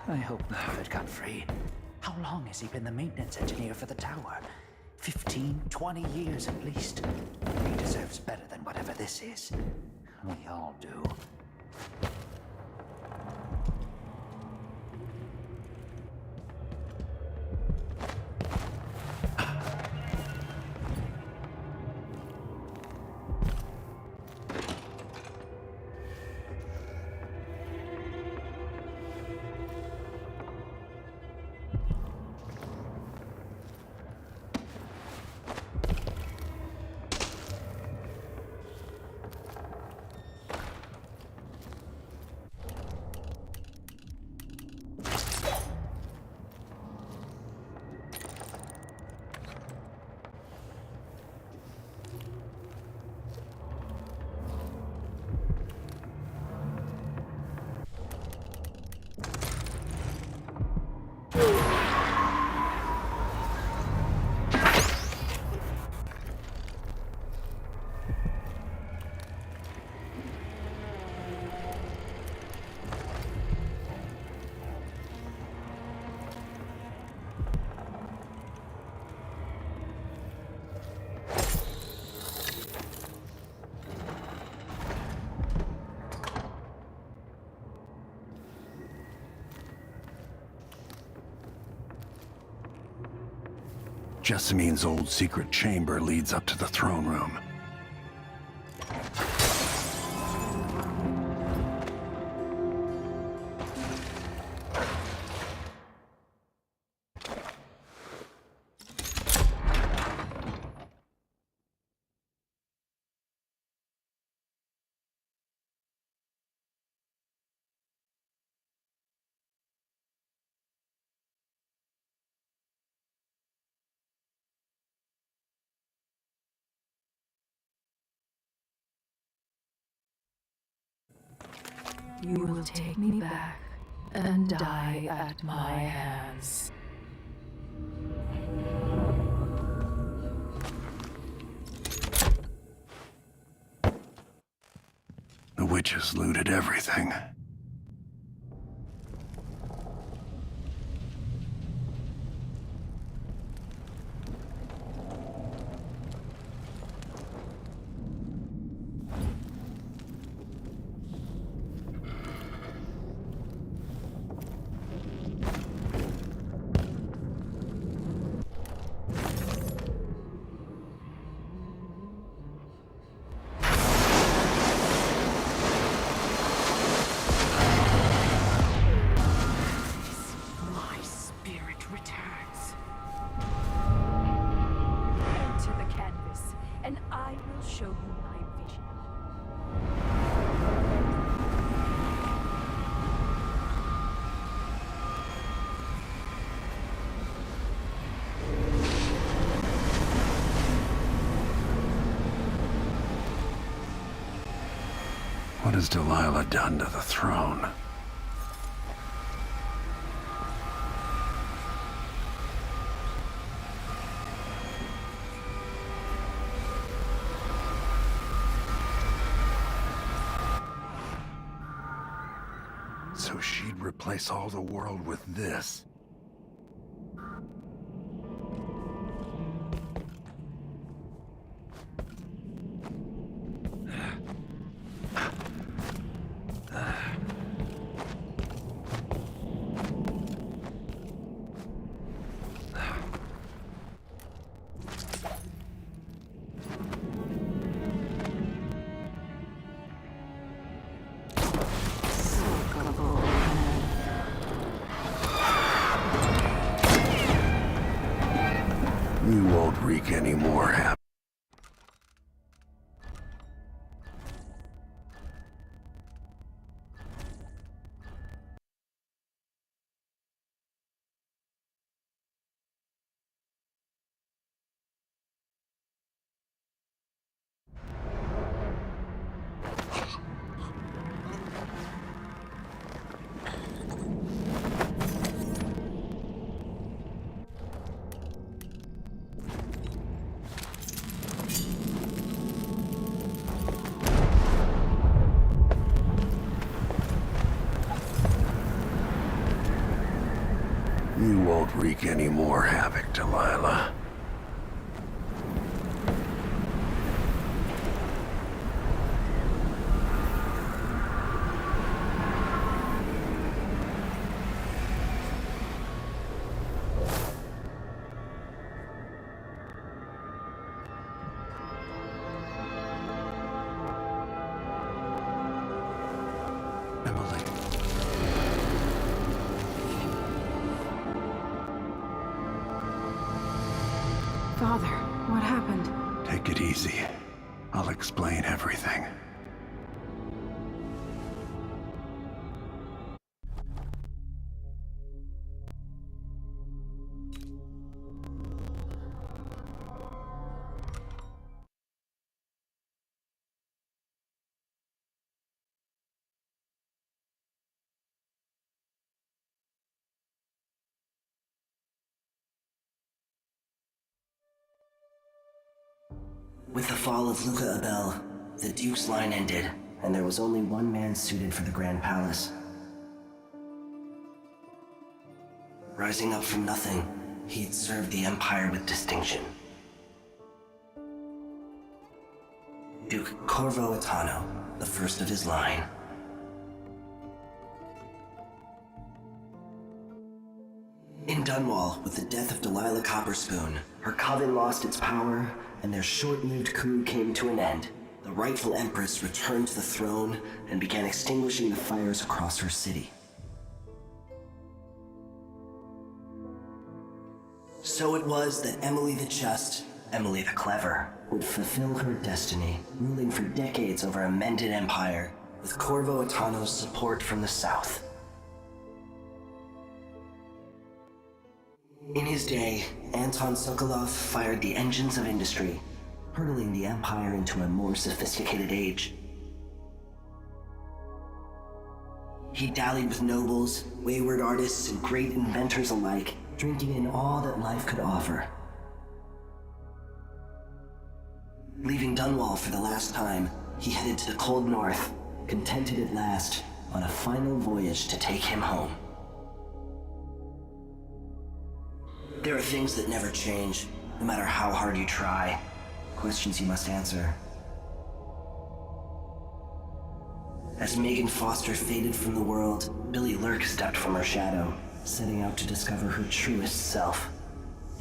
I hope Mohammed got free. How long has he been the maintenance engineer for the tower? 15, 20 years at least. He deserves better than whatever this is. We all do. Jessamine's old secret chamber leads up to the throne room. You will take me back and die at my hands. The witches looted everything. What has Delilah done to the throne? So she'd replace all the world with this. You won't wreak any more havoc. You won't wreak any more havoc, Delilah. Emily. Father, what happened? Take it easy. I'll explain everything. With the fall of Luca Abel, the Duke's line ended, and there was only one man suited for the Grand Palace. Rising up from nothing, he'd served the Empire with distinction. Duke Corvo Attano, the first of his line. In Dunwall, with the death of Delilah Copperspoon, her coven lost its power, and their short-lived coup came to an end. The rightful Empress returned to the throne and began extinguishing the fires across her city. So it was that Emily the Just, Emily the Clever, would fulfill her destiny, ruling for decades over a mended empire, with Corvo Attano's support from the south. In his day, Anton Sokolov fired the engines of industry, hurtling the Empire into a more sophisticated age. He dallied with nobles, wayward artists, and great inventors alike, drinking in all that life could offer. Leaving Dunwall for the last time, he headed to the cold north, contented at last, on a final voyage to take him home. There are things that never change, no matter how hard you try. Questions you must answer. As Megan Foster faded from the world, Billy Lurk stepped from her shadow, setting out to discover her truest self,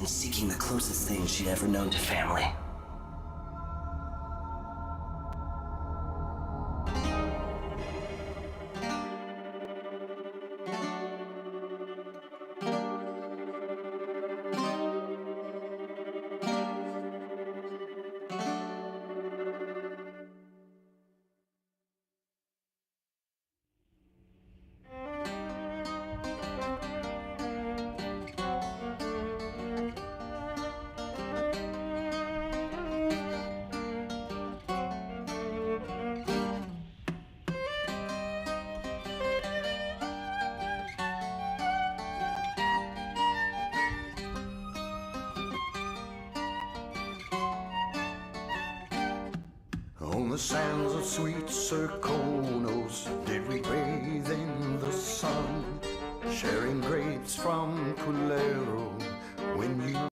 and seeking the closest thing she'd ever known to family. On the sands of sweet Serkonos did we bathe in the sun, sharing grapes from Culero when you